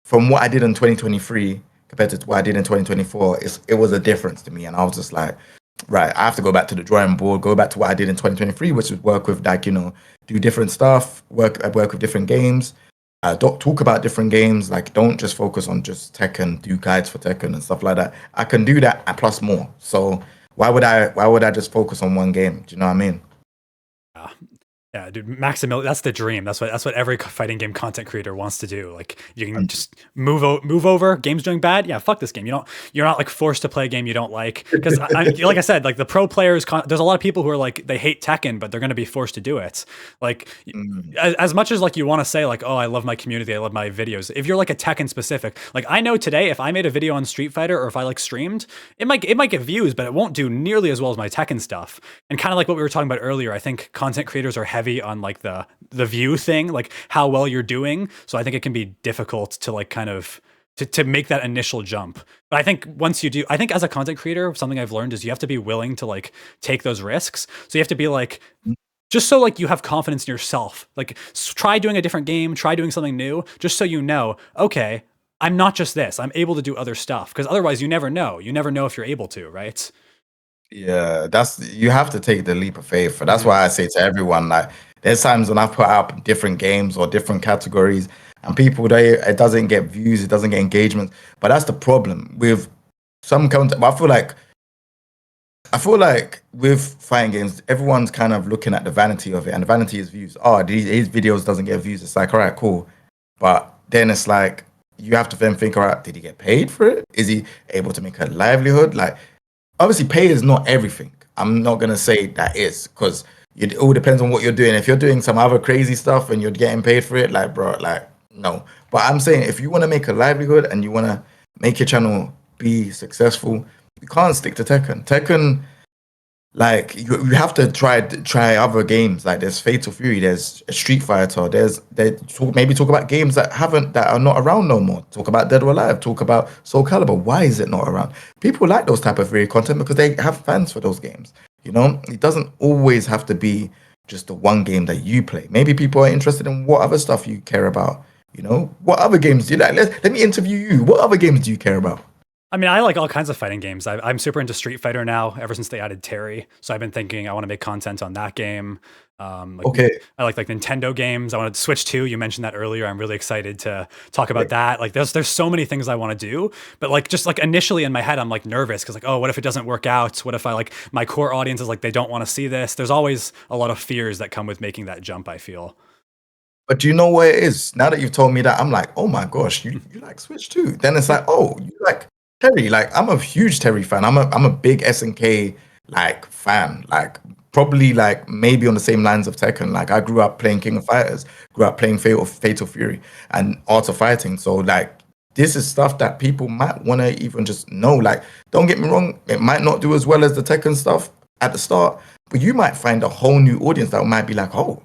from what I did in 2023 compared to what I did in 2024, it was a difference to me, and I was just like, right, I have to go back to the drawing board, go back to what I did in 2023, which was work with like do different stuff, work with different games. Don't talk about different games. Like, don't just focus on just Tekken. Do guides for Tekken and stuff like that. I can do that and plus more. So why would I? Why would I just focus on one game? Do you know what I mean? Yeah. Yeah, dude, Maximilian, that's the dream. That's what every fighting game content creator wants to do. Like you can And just move over. Game's doing bad. Yeah, fuck this game. You're not like forced to play a game you don't like because like I said, like the pro players, there's a lot of people who are like they hate Tekken, but they're going to be forced to do it. Like mm, as much as like you want to say like, oh, I love my community, I love my videos. If you're like a Tekken specific, like I know today, if I made a video on Street Fighter or if I like streamed, it might get views, but it won't do nearly as well as my Tekken stuff. And kind of like what we were talking about earlier, I think content creators are heavy on like the view thing, like how well you're doing. So I think it can be difficult to like kind of to make that initial jump. But I think once you do, I think as a content creator, something I've learned is you have to be willing to like take those risks. So you have to be like just so like you have confidence in yourself. Like try doing a different game, try doing something new, just so you know, okay, I'm not just this. I'm able to do other stuff because otherwise you never know. You never know if you're able to, right? yeah, that's you have to take the leap of faith. But that's Mhm. why I say to everyone, like, there's times when I put out different games or different categories, and people they it doesn't get views, it doesn't get engagement. But that's the problem with some content. But I feel like with fighting games, everyone's kind of looking at the vanity of it, and the vanity is views. Oh, his videos doesn't get views. It's like, all right, cool. But then it's like you have to then think, all right, did he get paid for it? Is he able to make a livelihood? Like, obviously, pay is not everything. I'm not gonna say that is because it all depends on what you're doing. If you're doing some other crazy stuff and you're getting paid for it, like, bro, like No. But I'm saying if you want to make a livelihood and you want to make your channel be successful, you can't stick to Tekken. Tekken, like you have to try other games. Like there's Fatal Fury, there's Street Fighter, maybe talk about games that are not around no more. Talk about Dead or Alive, talk about Soul Calibur. Why is it not around? People like those type of video content because they have fans for those games. You know, it doesn't always have to be just the one game that you play. Maybe people are interested in what other stuff you care about. You know, what other games do you like? Let me interview you. What other games do you care about? I mean, I like all kinds of fighting games. I'm super into Street Fighter now, ever since they added Terry. So I've been thinking I want to make content on that game. Like Okay, I like Nintendo games. I want to Switch 2. You mentioned that earlier. I'm really excited to talk about okay. that. Like there's so many things I want to do, but like just like initially in my head, I'm like nervous because like, oh, what if it doesn't work out? What if I like my core audience is like they don't want to see this? There's always a lot of fears that come with making that jump, I feel. But do you know what it is? Now that you've told me that, I'm like, oh my gosh, you like Switch too. Then it's like, oh, you like Terry. Like I'm a huge Terry fan. I'm a big SNK like fan. Like probably like maybe on the same lines of Tekken. Like I grew up playing King of Fighters, grew up playing Fatal Fury and Art of Fighting. So like this is stuff that people might want to even just know. Like, don't get me wrong, it might not do as well as the Tekken stuff at the start, but you might find a whole new audience that might be like, oh,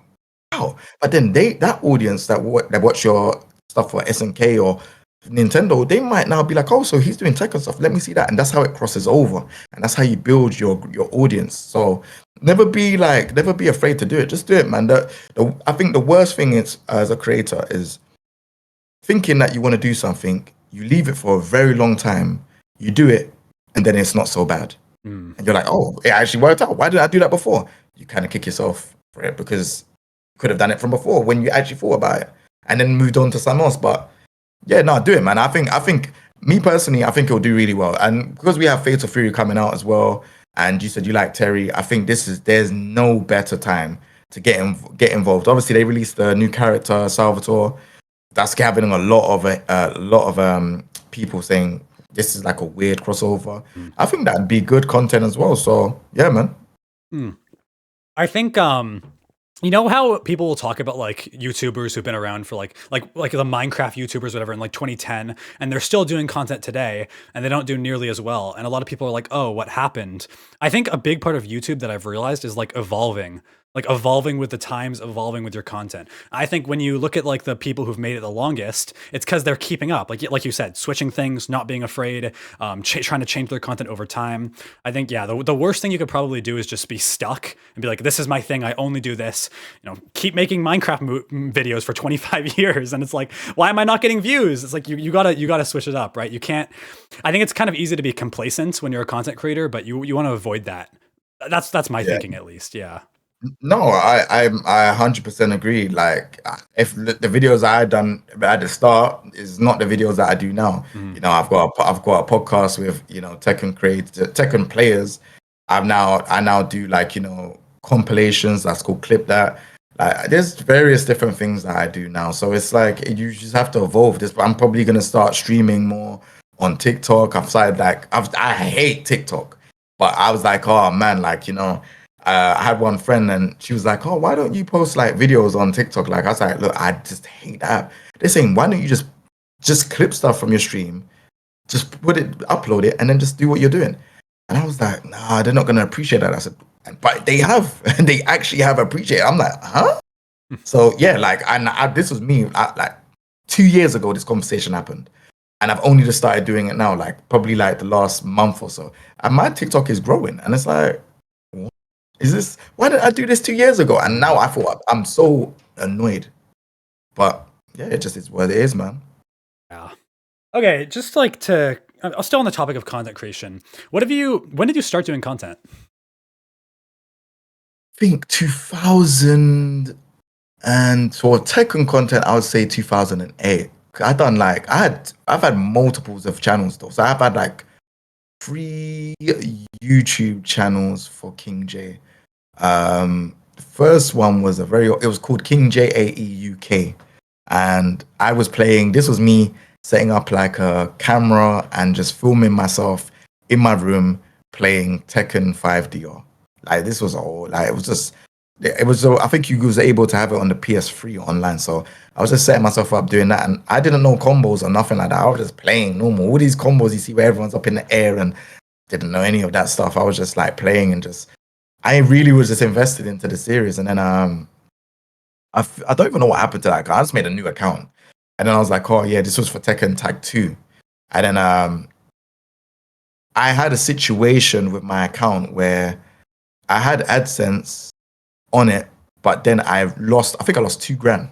wow. But then that audience that watch your stuff for SNK or Nintendo, they might now be like, oh, so he's doing Tekken stuff. Let me see that, and that's how it crosses over, and that's how you build your audience. So never be afraid to do it. Just do it, man. I think the worst thing is as a creator is thinking that you want to do something, you leave it for a very long time, you do it, and then it's not so bad, Mm. and you're like, oh, it actually worked out. Why did I do that before? You kind of kick yourself for it because could have done it from before when you actually thought about it and then moved on to something else. But yeah, no, do it, man. I think me personally, I think it'll do really well. And because we have Fatal Fury coming out as well, and you said you like Terry, I think there's no better time to get involved. Obviously, they released a new character, Salvatore. That's having a lot of people saying this is like a weird crossover. Mm. I think that'd be good content as well. So yeah, man. Mm. I think you know how people will talk about like YouTubers who've been around for like the Minecraft YouTubers whatever in like 2010 and they're still doing content today and they don't do nearly as well and a lot of people are like, "Oh, what happened?" I think a big part of YouTube that I've realized is like evolving. Like evolving with the times, evolving with your content. I think when you look at like the people who've made it the longest, it's because they're keeping up. Like you said, switching things, not being afraid, trying to change their content over time. I think yeah, the worst thing you could probably do is just be stuck and be like, this is my thing. I only do this. You know, keep making Minecraft videos for 25 years, and it's like, why am I not getting views? It's like you gotta switch it up, right? You can't. I think it's kind of easy to be complacent when you're a content creator, but you want to avoid that. That's my Yeah. thinking at least. Yeah. No, I 100% agree. Like, if the videos I had done at the start is not the videos that I do now. Mm. You know, I've got a podcast with Tekken players. I now do like compilations. That's called Clip That. Like, there's various different things that I do now. So it's like you just have to evolve. This, I'm probably gonna start streaming more on TikTok. I hate TikTok, but I was like, oh man, like I had one friend and she was like, "Oh, why don't you post like videos on TikTok?" Like I was like, "Look, I just hate that." They're saying, "Why don't you just clip stuff from your stream, just upload it, and then just do what you're doing?" And I was like, "Nah, they're not gonna appreciate that." I said, "But they have, they actually have appreciated." I'm like, "Huh?" So yeah, like, this was me. Like 2 years ago, this conversation happened, and I've only just started doing it now, like probably like the last month or so. And my TikTok is growing, and it's like, is this why did I do this 2 years ago? And now I thought I'm so annoyed. But yeah, it just is what it is, man. Yeah. Okay, just like to, I'm still on the topic of content creation. When did you start doing content? I think 2000 and for Tekken content, I would say 2008. I've had multiples of channels though. So I've had like 3 YouTube channels for Kingjae. The first one was it was called Kingjae UK, and I was playing. This was me setting up like a camera and just filming myself in my room playing Tekken 5DR. Like this was all like it was just it was so I think you was able to have it on the PS3 online. So I was just setting myself up doing that, and I didn't know combos or nothing like that. I was just playing normal. All these combos you see where everyone's up in the air, and didn't know any of that stuff. I was just like playing and just I really was just invested into the series, and then I don't even know what happened to that guy. I just made a new account, and then I was like, oh yeah, this was for Tekken Tag 2, and then I had a situation with my account where I had AdSense on it, but then I think I lost 2 grand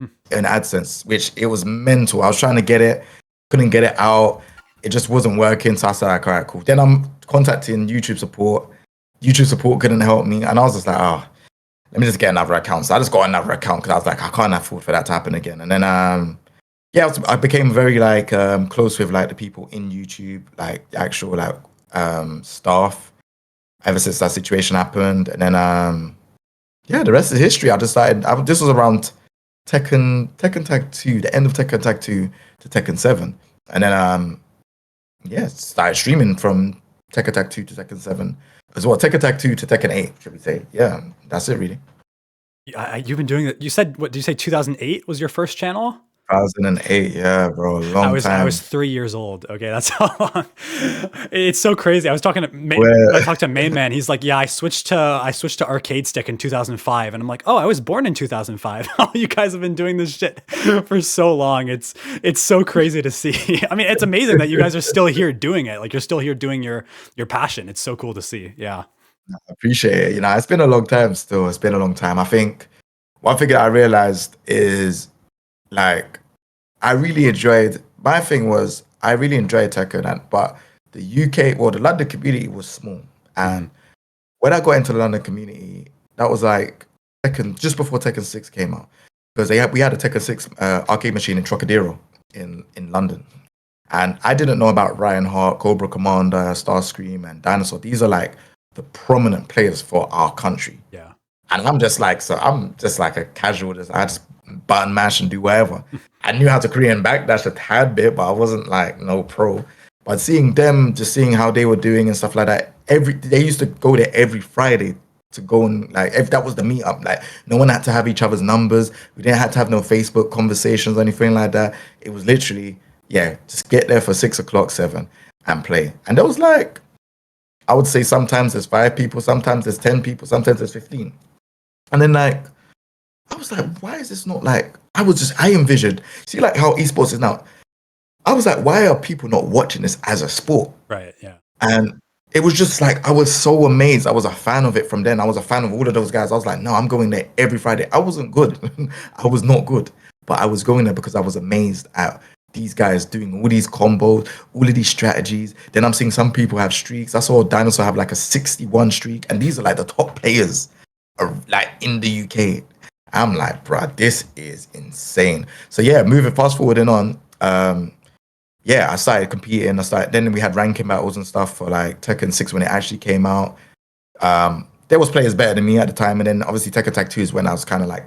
Hmm. in AdSense, which it was mental. I was trying to get it, couldn't get it out. It just wasn't working. So I said, like, all right, cool. Then I'm contacting YouTube support. YouTube support couldn't help me. And I was just like, oh, let me just get another account. So I just got another account because I was like, I can't afford for that to happen again. And then, yeah, I became very like close with like the people in YouTube, like the actual like staff ever since that situation happened. And then, yeah, the rest is history. I decided this was around Tekken Tag 2, the end of Tekken Tag 2 to Tekken 7. And then yeah, started streaming from Tekken Tag 2 to Tekken 7 as well. Tekken Tag 2 to Tekken 8, should we say. Yeah, that's it really. You've been doing it. You said, what did you say? 2008 was your first channel? 2008, yeah, bro, a long I was time. 3 years old. Okay, that's how long. It's so crazy. I was talking to I Where talked to Main Man. He's like, yeah, I switched to arcade stick in 2005, and I'm like, oh, I was born in 2005. Oh, you guys have been doing this shit for so long. It's so crazy to see. I mean, it's amazing that you guys are still here doing it. Like you're still here doing your passion. It's so cool to see. Yeah. I appreciate it. You know, it's been a long time still. It's been a long time. I think one thing that I realized is like I really enjoyed my thing was I really enjoyed Tekken, but the UK or the London community was small. Mhm. And when I got into the London community, that was like Tekken just before Tekken 6 came out. Because we had a Tekken 6 arcade machine in Trocadero in London. And I didn't know about Ryan Hart, Cobra Commander, Starscream, and Dinosaur. These are like the prominent players for our country. Yeah. And I'm just like a casual, I just button mash and do whatever. I knew how to Korean backdash a tad bit, but I wasn't like no pro. But seeing them, just seeing how they were doing and stuff like that, they used to go there every Friday to go and like if that was the meetup, like no one had to have each other's numbers. We didn't have to have no Facebook conversations or anything like that. It was literally, yeah, just get there for 6 o'clock, 7 and play. And there was like I would say sometimes there's 5 people, sometimes there's 10 people, sometimes there's 15. And then like I was like, why is this not like I envisioned, see like how esports is now. I was like, why are people not watching this as a sport? Right. Yeah. And it was just like I was so amazed. I was a fan of it from then. I was a fan of all of those guys. I was like, no, I'm going there every Friday. I wasn't good. I was not good. But I was going there because I was amazed at these guys doing all these combos, all of these strategies. Then I'm seeing some people have streaks. I saw Dinosaur have like a 61 streak, and these are like the top players like in the UK. I'm like, bruh, this is insane. So yeah, moving fast forwarding on, yeah, I started competing. Then we had ranking battles and stuff for like Tekken 6 when it actually came out. There was players better than me at the time, and then obviously Tekken Tag 2 is when I was kind of like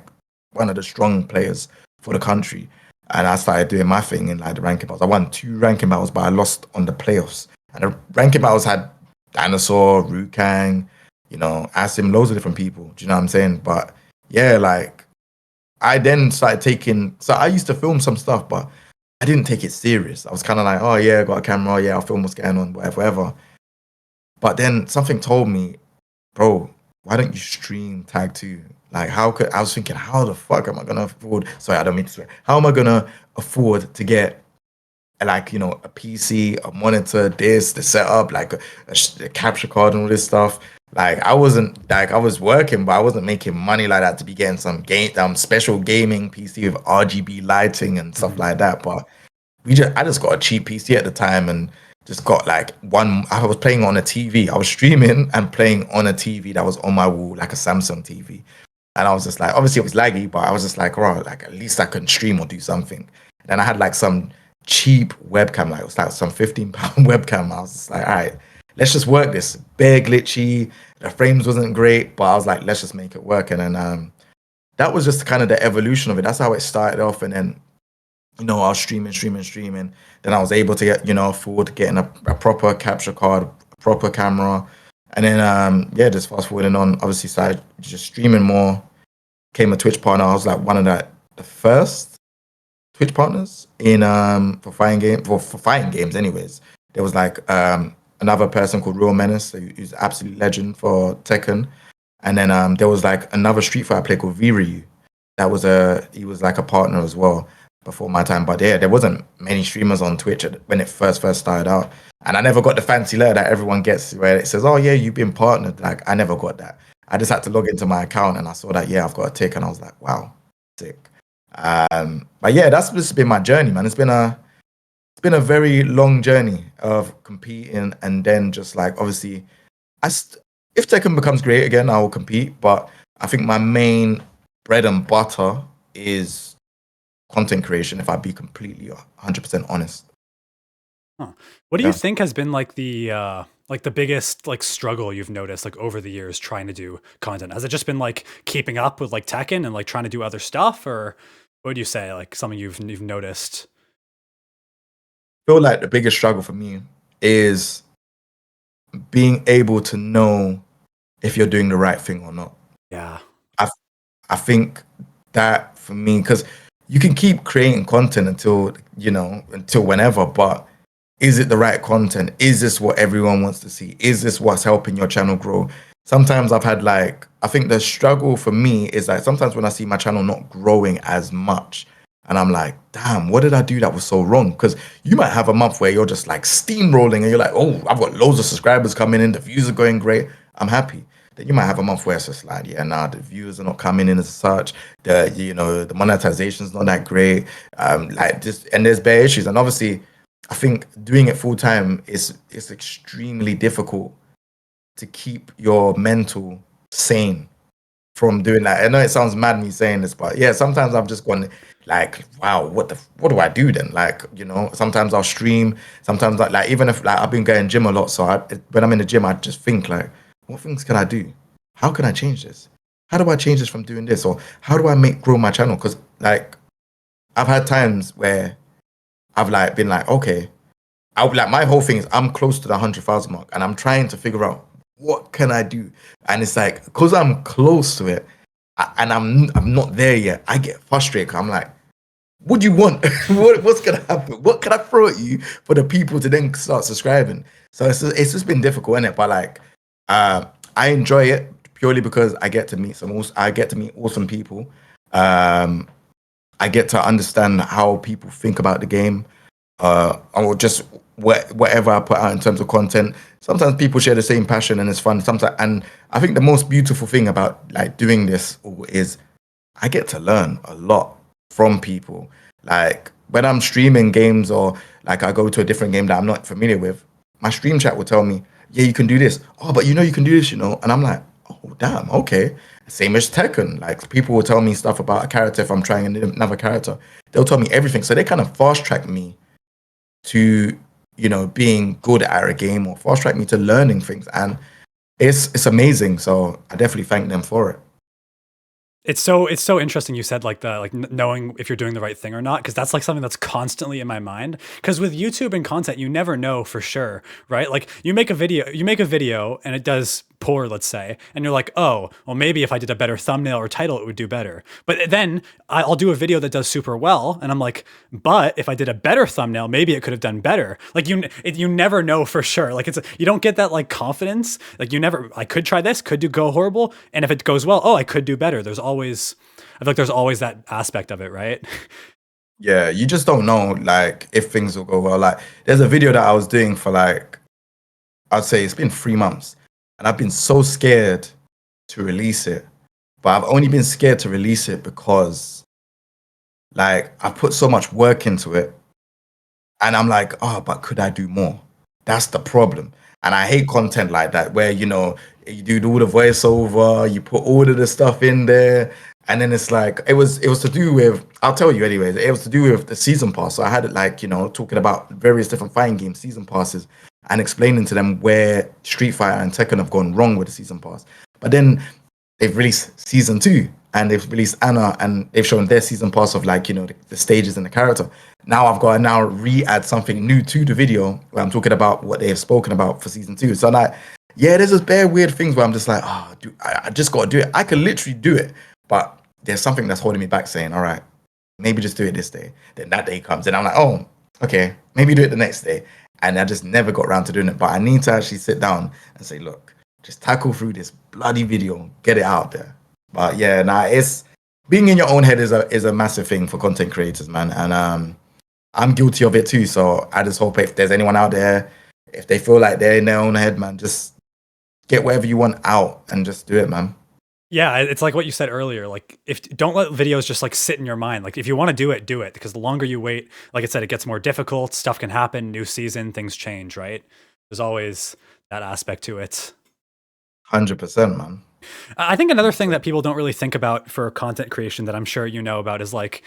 one of the strong players for the country. And I started doing my thing in like the ranking battles. I won 2 ranking battles, but I lost on the playoffs. And the ranking battles had Dinosaur, Rukang, Asim, loads of different people. Do you know what I'm saying? But yeah, like I then started taking. So I used to film some stuff, but I didn't take it serious. I was kind of like, oh yeah, I got a camera. Oh, yeah, I'll film what's going on, whatever, whatever. But then something told me, bro, why don't you stream Tag 2? Like, I was thinking, how the fuck am I gonna afford? Sorry, I don't mean to swear. How am I gonna afford to get like a PC, a monitor, the setup, like a capture card and all this stuff. Like I wasn't like I was working, but I wasn't making money like that to be getting some special gaming PC with RGB lighting and stuff Mhm. like that. But I just got a cheap PC at the time and just got like I was playing on a TV. I was streaming and playing on a TV that was on my wall, like a Samsung TV. And I was just like, obviously it was laggy, but I was just like, right, like at least I can stream or do something. And I had like some cheap webcam, like it was like some £15 webcam. I was just like, all right, let's just work this. Bare glitchy, the frames wasn't great, but I was like, let's just make it work. And then that was just kind of the evolution of it. That's how it started off. And then, I was streaming. Then I was able to get, afford getting a proper capture card, a proper camera. And then yeah, just fast forwarding on, obviously started just streaming more, became a Twitch partner. I was like one of the first Twitch partners in for fighting game for fighting games anyways. There was like another person called Real Menace, who's an absolute legend for Tekken. And then there was like another Street Fighter player called Viryu. He was like a partner as well before my time. But yeah, there wasn't many streamers on Twitch when it first started out. And I never got the fancy letter that everyone gets where it says, "Oh yeah, you've been partnered." Like I never got that. I just had to log into my account and I saw that yeah, I've got a tick, and I was like, wow, sick. But yeah, that's just been my journey, man. It's been a very long journey of competing, and then just like obviously, if Tekken becomes great again, I will compete. But I think my main bread and butter is content creation. If I be completely 100% honest, Huh. What do you yeah. think has been like the biggest like struggle you've noticed like over the years trying to do content? Has it just been like keeping up with like Tekken and like trying to do other stuff, or what would you say like something you've noticed? I feel like the biggest struggle for me is being able to know if you're doing the right thing or not. Yeah. I I think that for me, because you can keep creating content until whenever, but is it the right content? Is this what everyone wants to see? Is this what's helping your channel grow? Sometimes I've had like, I think the struggle for me is like sometimes when I see my channel not growing as much, and I'm like, damn, what did I do that was so wrong? Because you might have a month where you're just like steamrolling and you're like, oh, I've got loads of subscribers coming in, the views are going great, I'm happy. Then you might have a month where it's just like, yeah, nah, the views are not coming in as such. The monetization's not that great. Like just and there's bare issues. And obviously, I think doing it full time is extremely difficult to keep your mental sane from doing that. I know it sounds mad me saying this, but yeah, sometimes I've just gone like, wow, what do I do then? Like, sometimes I'll stream, sometimes like even if like I've been going gym a lot, so when I'm in the gym, I just think like, what things can I do? How can I change this? How do I change this from doing this? Or how do I grow my channel? Because like I've had times where I've like been like, okay, like my whole thing is I'm close to the 100,000 mark, and I'm trying to figure out what can I do, and it's like because I'm close to it, and I'm not there yet. I get frustrated. 'Cause I'm like, what do you want? What's gonna happen? What can I throw at you for the people to then start subscribing? So it's just been difficult, isn't it? But like, I enjoy it purely because I get to meet awesome people. I get to understand how people think about the game, or just whatever I put out in terms of content. Sometimes people share the same passion and it's fun. Sometimes, and I think the most beautiful thing about like doing this is I get to learn a lot from people. Like when I'm streaming games or like I go to a different game that I'm not familiar with, my stream chat will tell me, yeah, you can do this. Oh, but you can do this, and I'm like, oh, damn, okay. Same as Tekken. Like people will tell me stuff about a character if I'm trying another character. They'll tell me everything. So they kind of fast track me to being good at a game, or fast track me to learning things, and it's amazing. So I definitely thank them for it. It's so interesting you said like the like knowing if you're doing the right thing or not, because that's like something that's constantly in my mind, because with YouTube and content you never know for sure, right? Like you make a video and it does poor, let's say, and you're like, oh well, maybe if I did a better thumbnail or title it would do better. But then I'll do a video that does super well and I'm like, but if I did a better thumbnail maybe it could have done better. Like you never know for sure. Like you don't get that like confidence. Like I could try this, could go horrible, and if it goes well, oh, I could do better. I feel like there's always that aspect of it, right? Yeah, you just don't know like if things will go well. Like there's a video that I was doing for like, I'd say it's been 3 months, and I've been so scared to release it. But I've only been scared to release it because like I put so much work into it, and I'm like, oh, but could I do more? That's the problem. And I hate content like that where you do all the voiceover, you put all of the stuff in there, and then it's like it was to do with, I'll tell you anyways, it was to do with the season pass. So I had it like, talking about various different fighting game season passes and explaining to them where Street Fighter and Tekken have gone wrong with the season pass. But then they've released season two, and they've released Anna, and they've shown their season pass of like the stages and the character. Now I've got to now re-add something new to the video where I'm talking about what they have spoken about for season two. So like yeah, there's just bare weird things where I'm just like, oh, dude, I just got to do it. I could literally do it, but there's something that's holding me back, saying, all right, maybe just do it this day. Then that day comes, and I'm like, oh, okay, maybe do it the next day. And I just never got around to doing it. But I need to actually sit down and say, look, just tackle through this bloody video, get it out there. But yeah, nah, it's being in your own head is a massive thing for content creators, man. And I'm guilty of it too. So I just hope if there's anyone out there, if they feel like they're in their own head, man, just get whatever you want out and just do it, man. Yeah, it's like what you said earlier. Like, if don't let videos just like sit in your mind. Like, if you want to do it, do it. Because the longer you wait, like I said, it gets more difficult. Stuff can happen. New season, things change. Right? There's always that aspect to it. 100%, man. I think another thing that people don't really think about for content creation that I'm sure you know about is like,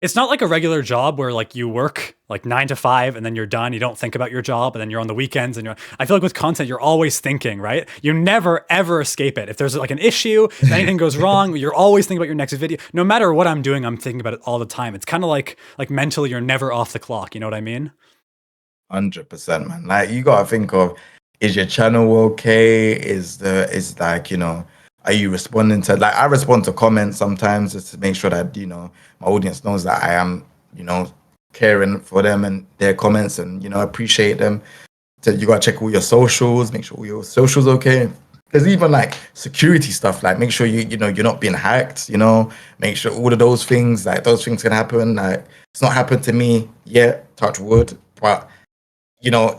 it's not like a regular job where like you work like 9 to 5 and then you're done. You don't think about your job and then you're on the weekends and I feel like with content, you're always thinking, right? You never ever escape it. If there's like an issue, if anything goes wrong, you're always thinking about your next video. No matter what I'm doing, I'm thinking about it all the time. It's kind of like mentally, you're never off the clock. You know what I mean? 100%, man. Like you gotta think of, is your channel okay? Is like, are you responding to, like, I respond to comments sometimes just to make sure that, my audience knows that I am, caring for them and their comments and, appreciate them. So you gotta check all your socials, make sure all your socials okay. There's even like security stuff, like make sure you're not being hacked, make sure all of those things, like those things can happen. Like it's not happened to me yet, touch wood, but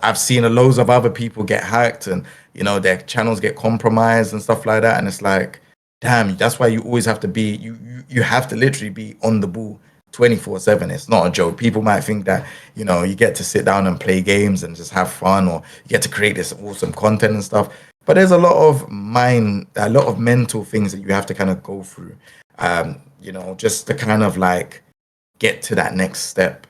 I've seen loads of other people get hacked and, their channels get compromised and stuff like that. And it's like, damn, that's why you always have to be, you have to literally be on the ball 24/7. It's not a joke. People might think that, you get to sit down and play games and just have fun, or you get to create this awesome content and stuff. But there's a lot of mental things that you have to kind of go through, just to kind of like get to that next step.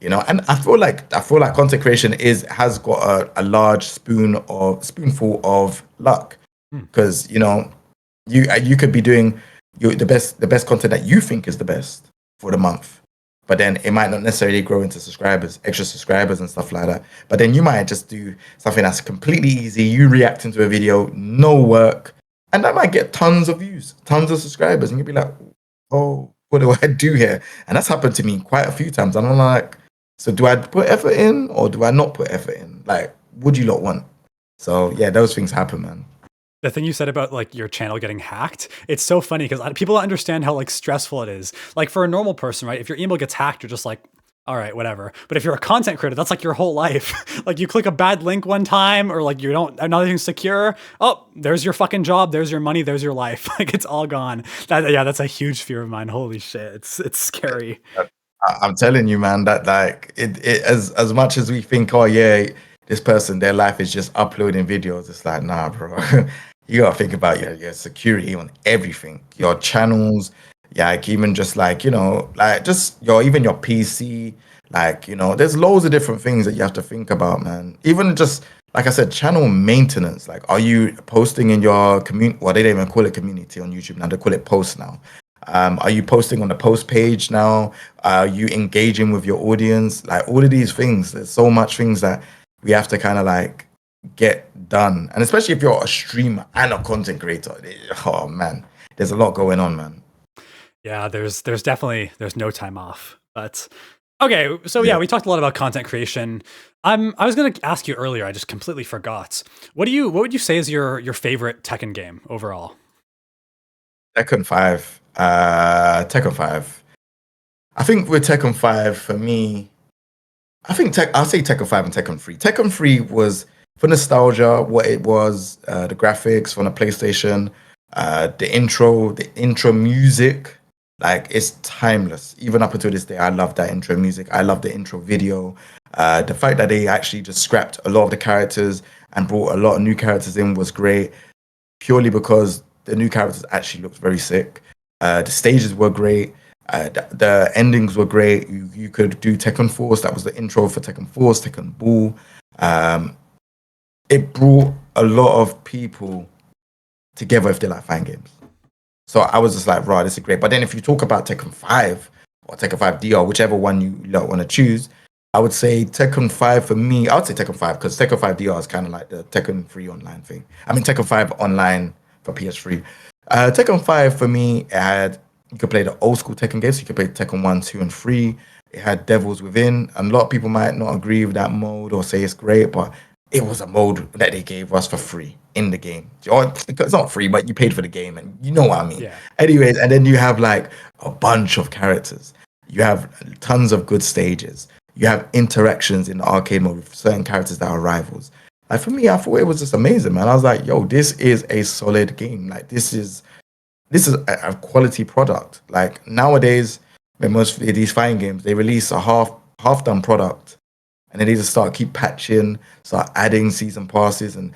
And I feel like content creation has got a large spoonful of luck, because you could be doing the best content that you think is the best for the month, but then it might not necessarily grow into extra subscribers and stuff like that. But then you might just do something that's completely easy. You react into a video, no work, and that might get tons of views, tons of subscribers, and you'll be like, oh, what do I do here? And that's happened to me quite a few times. And I'm like, so do I put effort in or do I not put effort in? Like, what do you lot want? So yeah, those things happen, man. The thing you said about like your channel getting hacked, it's so funny because people don't understand how like stressful it is. Like for a normal person, right? If your email gets hacked, you're just like, all right, whatever. But if you're a content creator, that's like your whole life. Like you click a bad link one time, or like nothing's secure. Oh, there's your fucking job. There's your money. There's your life. Like it's all gone. That's a huge fear of mine. Holy shit. It's scary. I'm telling you, man, that like it as much as we think, oh yeah, this person, their life is just uploading videos. It's like, nah, bro. You gotta think about your security on everything, your channels, like even just like like just even your PC, like there's loads of different things that you have to think about, man. Even just like I said, channel maintenance. Like, are you posting in your community? Well, they don't even call it community on YouTube now; they call it post now. Are you posting on the post page now? Are you engaging with your audience? Like all of these things, there's so much things that we have to kind of like get done. And especially if you're a streamer and a content creator, oh man, there's a lot going on, man. Yeah, there's definitely no time off. But okay, so yeah, we talked a lot about content creation. I was gonna ask you earlier, I just completely forgot. What would you say is your favorite Tekken game overall? Tekken 5. Tekken 5. I think with Tekken 5, for me, I'll say Tekken 5 and Tekken 3. Tekken 3 was for nostalgia, what it was, the graphics from the PlayStation, the intro music, like it's timeless. Even up until this day, I love that intro music. I love the intro video. The fact that they actually just scrapped a lot of the characters and brought a lot of new characters in was great, purely because the new characters actually looked very sick. The stages were great. The endings were great. You could do Tekken Force. That was the intro for Tekken Force, Tekken Ball. It brought a lot of people together if they like fighting games. So I was just like, right, this is great. But then if you talk about Tekken 5 or Tekken 5 DR, whichever one you want to choose, I would say Tekken 5 for me. I would say Tekken 5 because Tekken 5 DR is kind of like the Tekken 3 online thing. I mean, Tekken 5 online for PS3. Tekken 5 for me, it had you could play the old school Tekken games. You could play Tekken 1, 2, and 3. It had Devils Within. And a lot of people might not agree with that mode or say it's great, but it was a mode that they gave us for free in the game. Or it's not free, but you paid for the game, and you know what I mean. Yeah. Anyways, and then you have like a bunch of characters. You have tons of good stages. You have interactions in the arcade mode with certain characters that are rivals. Like for me, I thought it was just amazing, man. I was like, yo, this is a solid game. Like this is a quality product. Like nowadays, when most of these fighting games, they release a half done product, and then they just start keep patching, start adding season passes, and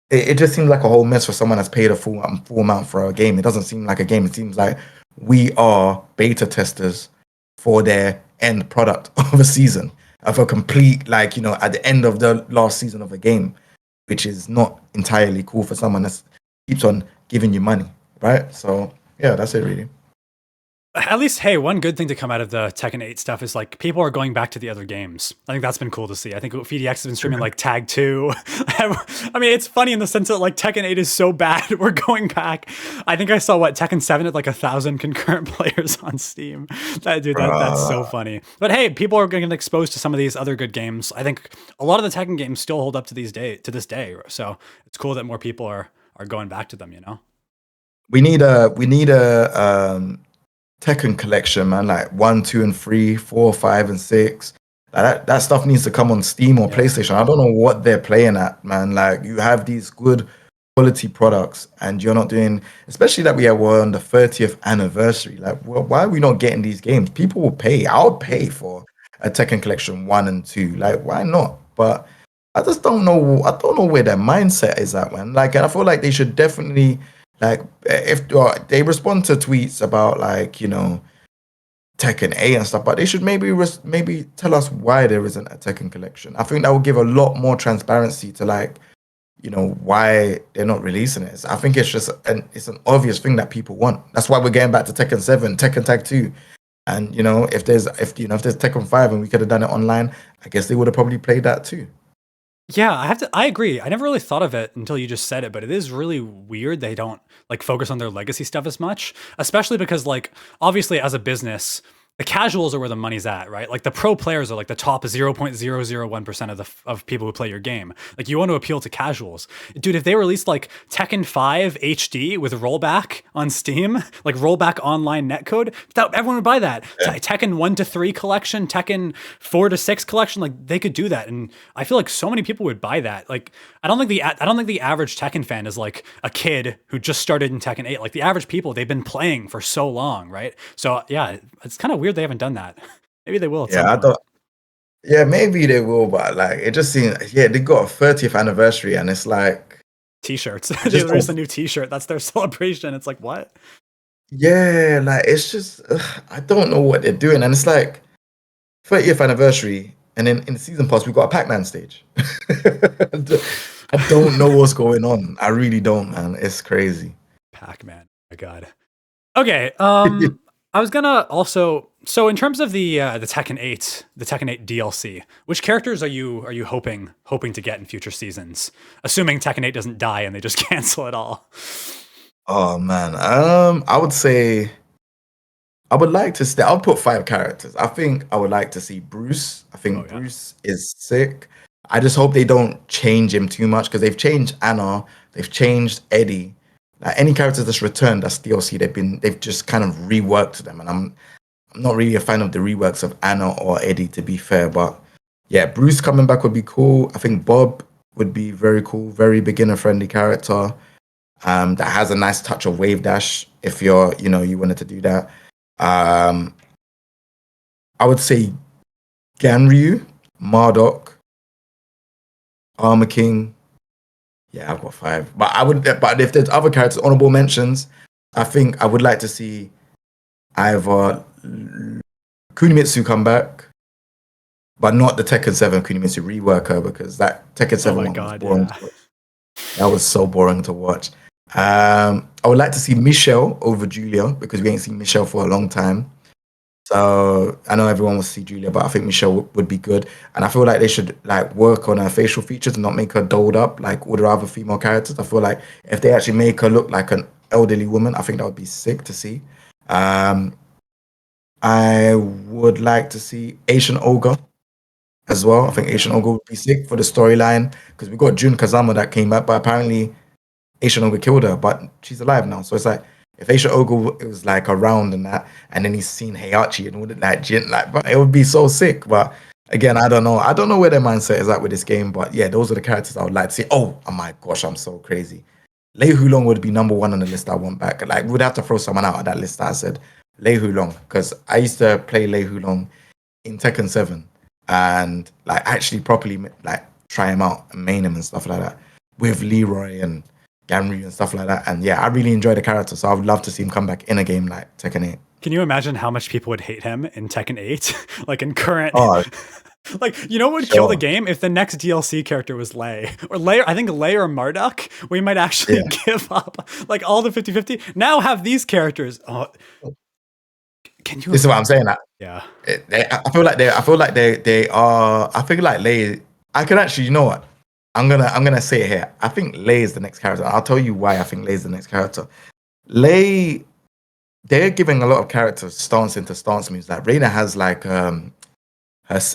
it just seems like a whole mess for someone that's paid a full amount for a game. It doesn't seem like a game. It seems like we are beta testers for their end product of a season, of a complete, like, at the end of the last season of a game, which is not entirely cool for someone that keeps on giving you money, right? So yeah, that's it really. At least, hey, one good thing to come out of the Tekken 8 stuff is like people are going back to the other games. I think that's been cool to see. I think FDX has been streaming like Tag 2. I mean, it's funny in the sense that like Tekken 8 is so bad. We're going back. I think I saw Tekken 7 at like 1,000 concurrent players on Steam. That's so funny. But hey, people are getting exposed to some of these other good games. I think a lot of the Tekken games still hold up to this day. So it's cool that more people are going back to them, you know? We need a Tekken collection, man. Like 1, 2, and 3, 4, 5, and 6. Like that stuff needs to come on Steam or PlayStation. I don't know what they're playing at, man. Like you have these good quality products, and you're not doing. Especially that we're on the 30th anniversary. Like, why are we not getting these games? People will pay. I'll pay for a Tekken collection 1 and 2. Like, why not? But I just don't know. I don't know where their mindset is at, man. Like, and I feel like they should definitely. Like if they respond to tweets about like Tekken 8 and stuff, but they should maybe tell us why there isn't a Tekken collection. I think that would give a lot more transparency to like why they're not releasing it. I think it's just it's an obvious thing that people want. That's why we're getting back to Tekken 7, Tekken Tag 2, and if there's Tekken 5 and we could have done it online, I guess they would have probably played that too. Yeah, I agree. I never really thought of it until you just said it, but it is really weird they don't like focus on their legacy stuff as much, especially because like obviously as a business, the casuals are where the money's at, right? Like the pro players are like the top 0.001% of people who play your game. Like you want to appeal to casuals. Dude, if they released like Tekken 5 HD with rollback on Steam, like rollback online netcode, everyone would buy that. Yeah. Tekken 1 to 3 collection, Tekken 4 to 6 collection, like they could do that. And I feel like so many people would buy that. Like I don't think the average Tekken fan is like a kid who just started in Tekken 8. Like the average people, they've been playing for so long, right? So yeah, it's kind of weird they haven't done that. Maybe they will at some I point. thought. Yeah, maybe they will, but like it just seems. Yeah, they got a 30th anniversary, and it's like T-shirts. I They just released a don't. new T-shirt. That's their celebration. It's like what? Yeah, like it's just I don't know what they're doing, and it's like 30th anniversary, and then in the season pass we got a Pac-Man stage. I don't know what's going on. I really don't, man. It's crazy. Pac-Man. Oh my God. Okay. I was gonna also. So in terms of the Tekken 8 DLC, which characters are you hoping to get in future seasons? Assuming Tekken 8 doesn't die and they just cancel it all. Oh man, I would say I would like to stay. I'll put 5 characters. I think I would like to see Bruce. I Oh think yeah. Bruce is sick. I just hope they don't change him too much because they've changed Anna, they've changed Eddie. Like any characters that's returned that's DLC, they've just kind of reworked them, and I'm not really a fan of the reworks of Anna or Eddie to be fair. But yeah, Bruce coming back would be cool. I think Bob would be very cool, very beginner friendly character. That has a nice touch of wave dash if you wanted to do that. Um, I would say Ganryu, Marduk, Armor King. Yeah, I've got 5. But if there's other characters, honorable mentions, I think I would like to see either Kunimitsu come back, but not the Tekken 7 Kunimitsu reworker because that Tekken Oh 7 my one was God. boring. Yeah. That was so boring to watch. I would like to see Michelle over Julia because we ain't seen Michelle for a long time. So I know everyone wants to see Julia, but I think Michelle would be good. And I feel like they should like work on her facial features and not make her dolled up like all the other female characters. I feel like if they actually make her look like an elderly woman, I think that would be sick to see. Um, I would like to see Asian Ogre as well. I think Asian Ogre would be sick for the storyline because we got Jun Kazama that came back, but apparently Asian Ogre killed her, but she's alive now. So it's like if Asian Ogre was like around and that, and then he's seen Heihachi and all that, like Jin, like, but it would be so sick. But again, I don't know. I don't know where their mindset is at with this game. But yeah, those are the characters I would like to see. Oh my gosh, I'm so crazy. Lei Hulong would be #1 on the list I want back. Like, we'd have to throw someone out of that list that I said Lei Hulong because I used to play Lei Hulong in Tekken 7 and like actually properly like try him out and main him and stuff like that with Leroy and Ganryu and stuff like that. And yeah, I really enjoy the character, so I would love to see him come back in a game like Tekken 8. Can you imagine how much people would hate him in Tekken 8? Like in current. Oh, Like, you know what would kill the sure. game? If the next DLC character was Lei. Or Lei, I think Lei or Marduk, we might actually Yeah. give up like all the 50-50. Now have these characters. Oh, can you This is what I'm saying. That Yeah. I feel like they are. I think like Lei. I can actually, you know what? I'm gonna say it here. I think Lei is the next character. I'll tell you why I think Lei is the next character. Lei, they're giving a lot of characters stance into stance moves. Like Reina has like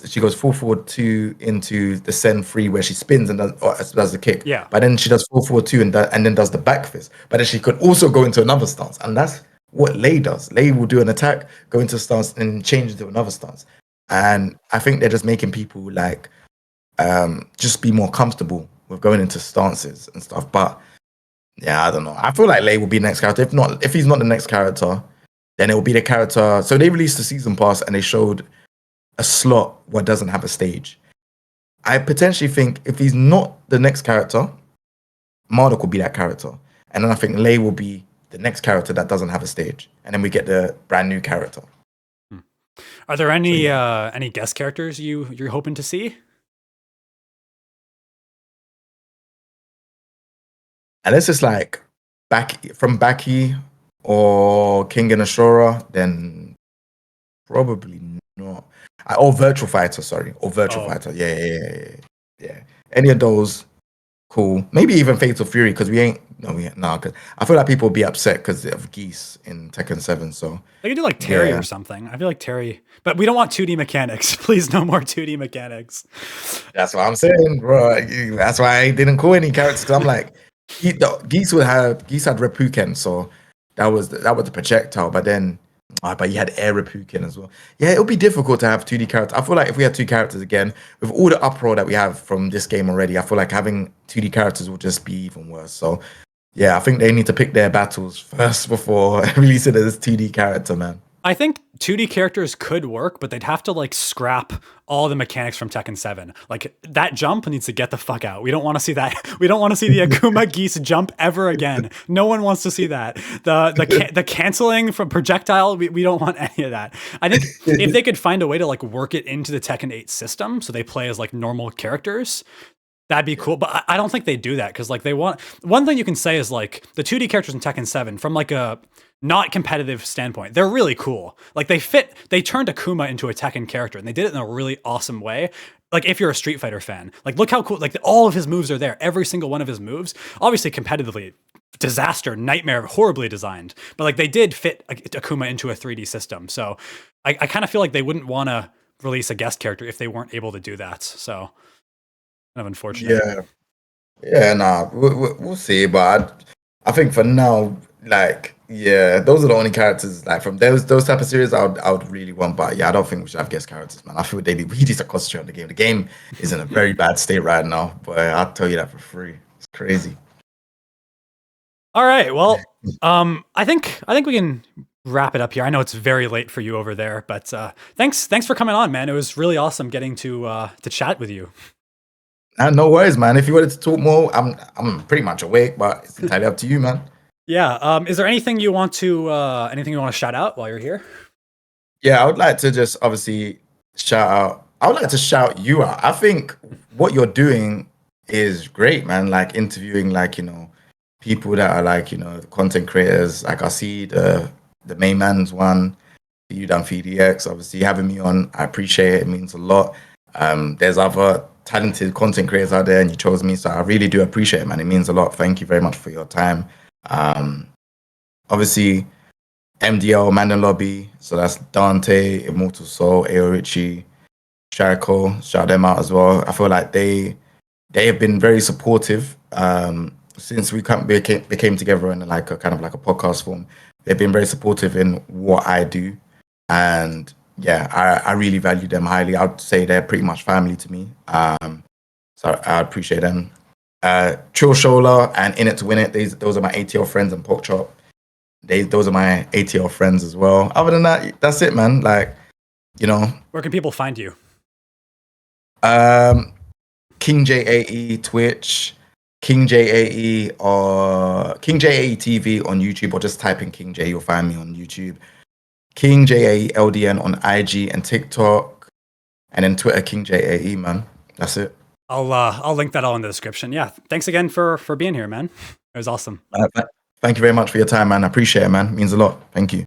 she goes full forward two into the send free where she spins and does the kick. Yeah. But then she does full forward two and then does the back fist. But then she could also go into another stance, and that's what Lei does. Lei will do an attack, go into a stance, and change into another stance. And I think they're just making people like just be more comfortable with going into stances and stuff. But yeah, I don't know. I feel like Lei will be the next character. If he's not the next character, then it will be the character. So they released the season pass and they showed a slot where it doesn't have a stage. I potentially think if he's not the next character, Marduk will be that character. And then I think Lei will be the next character that doesn't have a stage. And then we get the brand new character. Are there any guest characters you're hoping to see? And it's just like Baki or King and Ashura, then probably not. Or Virtual Fighter, sorry. Or Virtual Fighter. Yeah. Any of those, cool. Maybe even Fatal Fury, because because I feel like people will be upset because of Geese in Tekken 7. So They could do like Terry or something. I feel like Terry, but we don't want 2D mechanics. Please, no more 2D mechanics. that's what I'm saying, bro. That's why I didn't call any characters, because I'm like, Geese had Reppuken, so that was the projectile. But then, but you had Air Reppuken as well. Yeah, it'll be difficult to have 2D characters. I feel like if we had 2 characters again, with all the uproar that we have from this game already, I feel like having 2D characters will just be even worse. So yeah, I think they need to pick their battles first before releasing it as 2D character, man. I think 2D characters could work, but they'd have to like scrap all the mechanics from Tekken 7. Like that jump needs to get the fuck out. We don't want to see that. We don't want to see the Akuma Geese jump ever again. No one wants to see that. The canceling from projectile, we don't want any of that. I think if they could find a way to like work it into the Tekken 8 system so they play as like normal characters, that'd be cool, but I don't think they do that because like they want. One thing you can say is like the 2D characters in Tekken 7 from like a not competitive standpoint, they're really cool. Like they turned Akuma into a Tekken character and they did it in a really awesome way. Like if you're a Street Fighter fan, like look how cool, like all of his moves are there. Every single one of his moves, obviously competitively, disaster, nightmare, horribly designed. But like they did fit Akuma into a 3D system. So I kind of feel like they wouldn't want to release a guest character if they weren't able to do that. So kind of unfortunate. Yeah, nah, we'll see. But I think for now, like, yeah, those are the only characters like from those type of series I would really want. But yeah, I don't think we should have guest characters, man. I feel we need to concentrate on the game. The game is in a very bad state right now, but I'll tell you that for free. It's crazy. All right. Well, I think we can wrap it up here. I know it's very late for you over there, but thanks for coming on, man. It was really awesome getting to chat with you. No worries, man. If you wanted to talk more, I'm pretty much awake, but it's entirely up to you, man. Yeah. Is there anything you want to shout out while you're here? Yeah, I would like to just obviously shout out. I would like to shout you out. I think what you're doing is great, man. Like interviewing, like, people that are like, content creators. Like I see the main man's one. you done FDX, obviously having me on. I appreciate it. It means a lot. There's other talented content creators out there, and you chose me, so I really do appreciate it, man. It means a lot. Thank you very much for your time. Obviously, MDL, Man in Lobby, so that's Dante, Immortal Soul, Ao Richie, Shako, shout them out as well. I feel like they have been very supportive since we became together in like a kind of like a podcast form. They've been very supportive in what I do, and yeah, I really value them highly. I'd say they're pretty much family to me. So I appreciate them. Chill Shola and In It to Win It. Those are my ATL friends, and Pork Chop. Those are my ATL friends as well. Other than that, that's it, man. Like, you know, Where can people find you? Kingjae AE Twitch, Kingjae AE or Kingjae AE TV on YouTube, or just type in Kingjae, you'll find me on YouTube. Kingjae AE LDN on IG and TikTok, and then Twitter Kingjae AE, man. That's it. I'll link that all in the description. Yeah, thanks again for being here, man. It was awesome. Thank you very much for your time, man. I appreciate it, man. It means a lot. Thank you.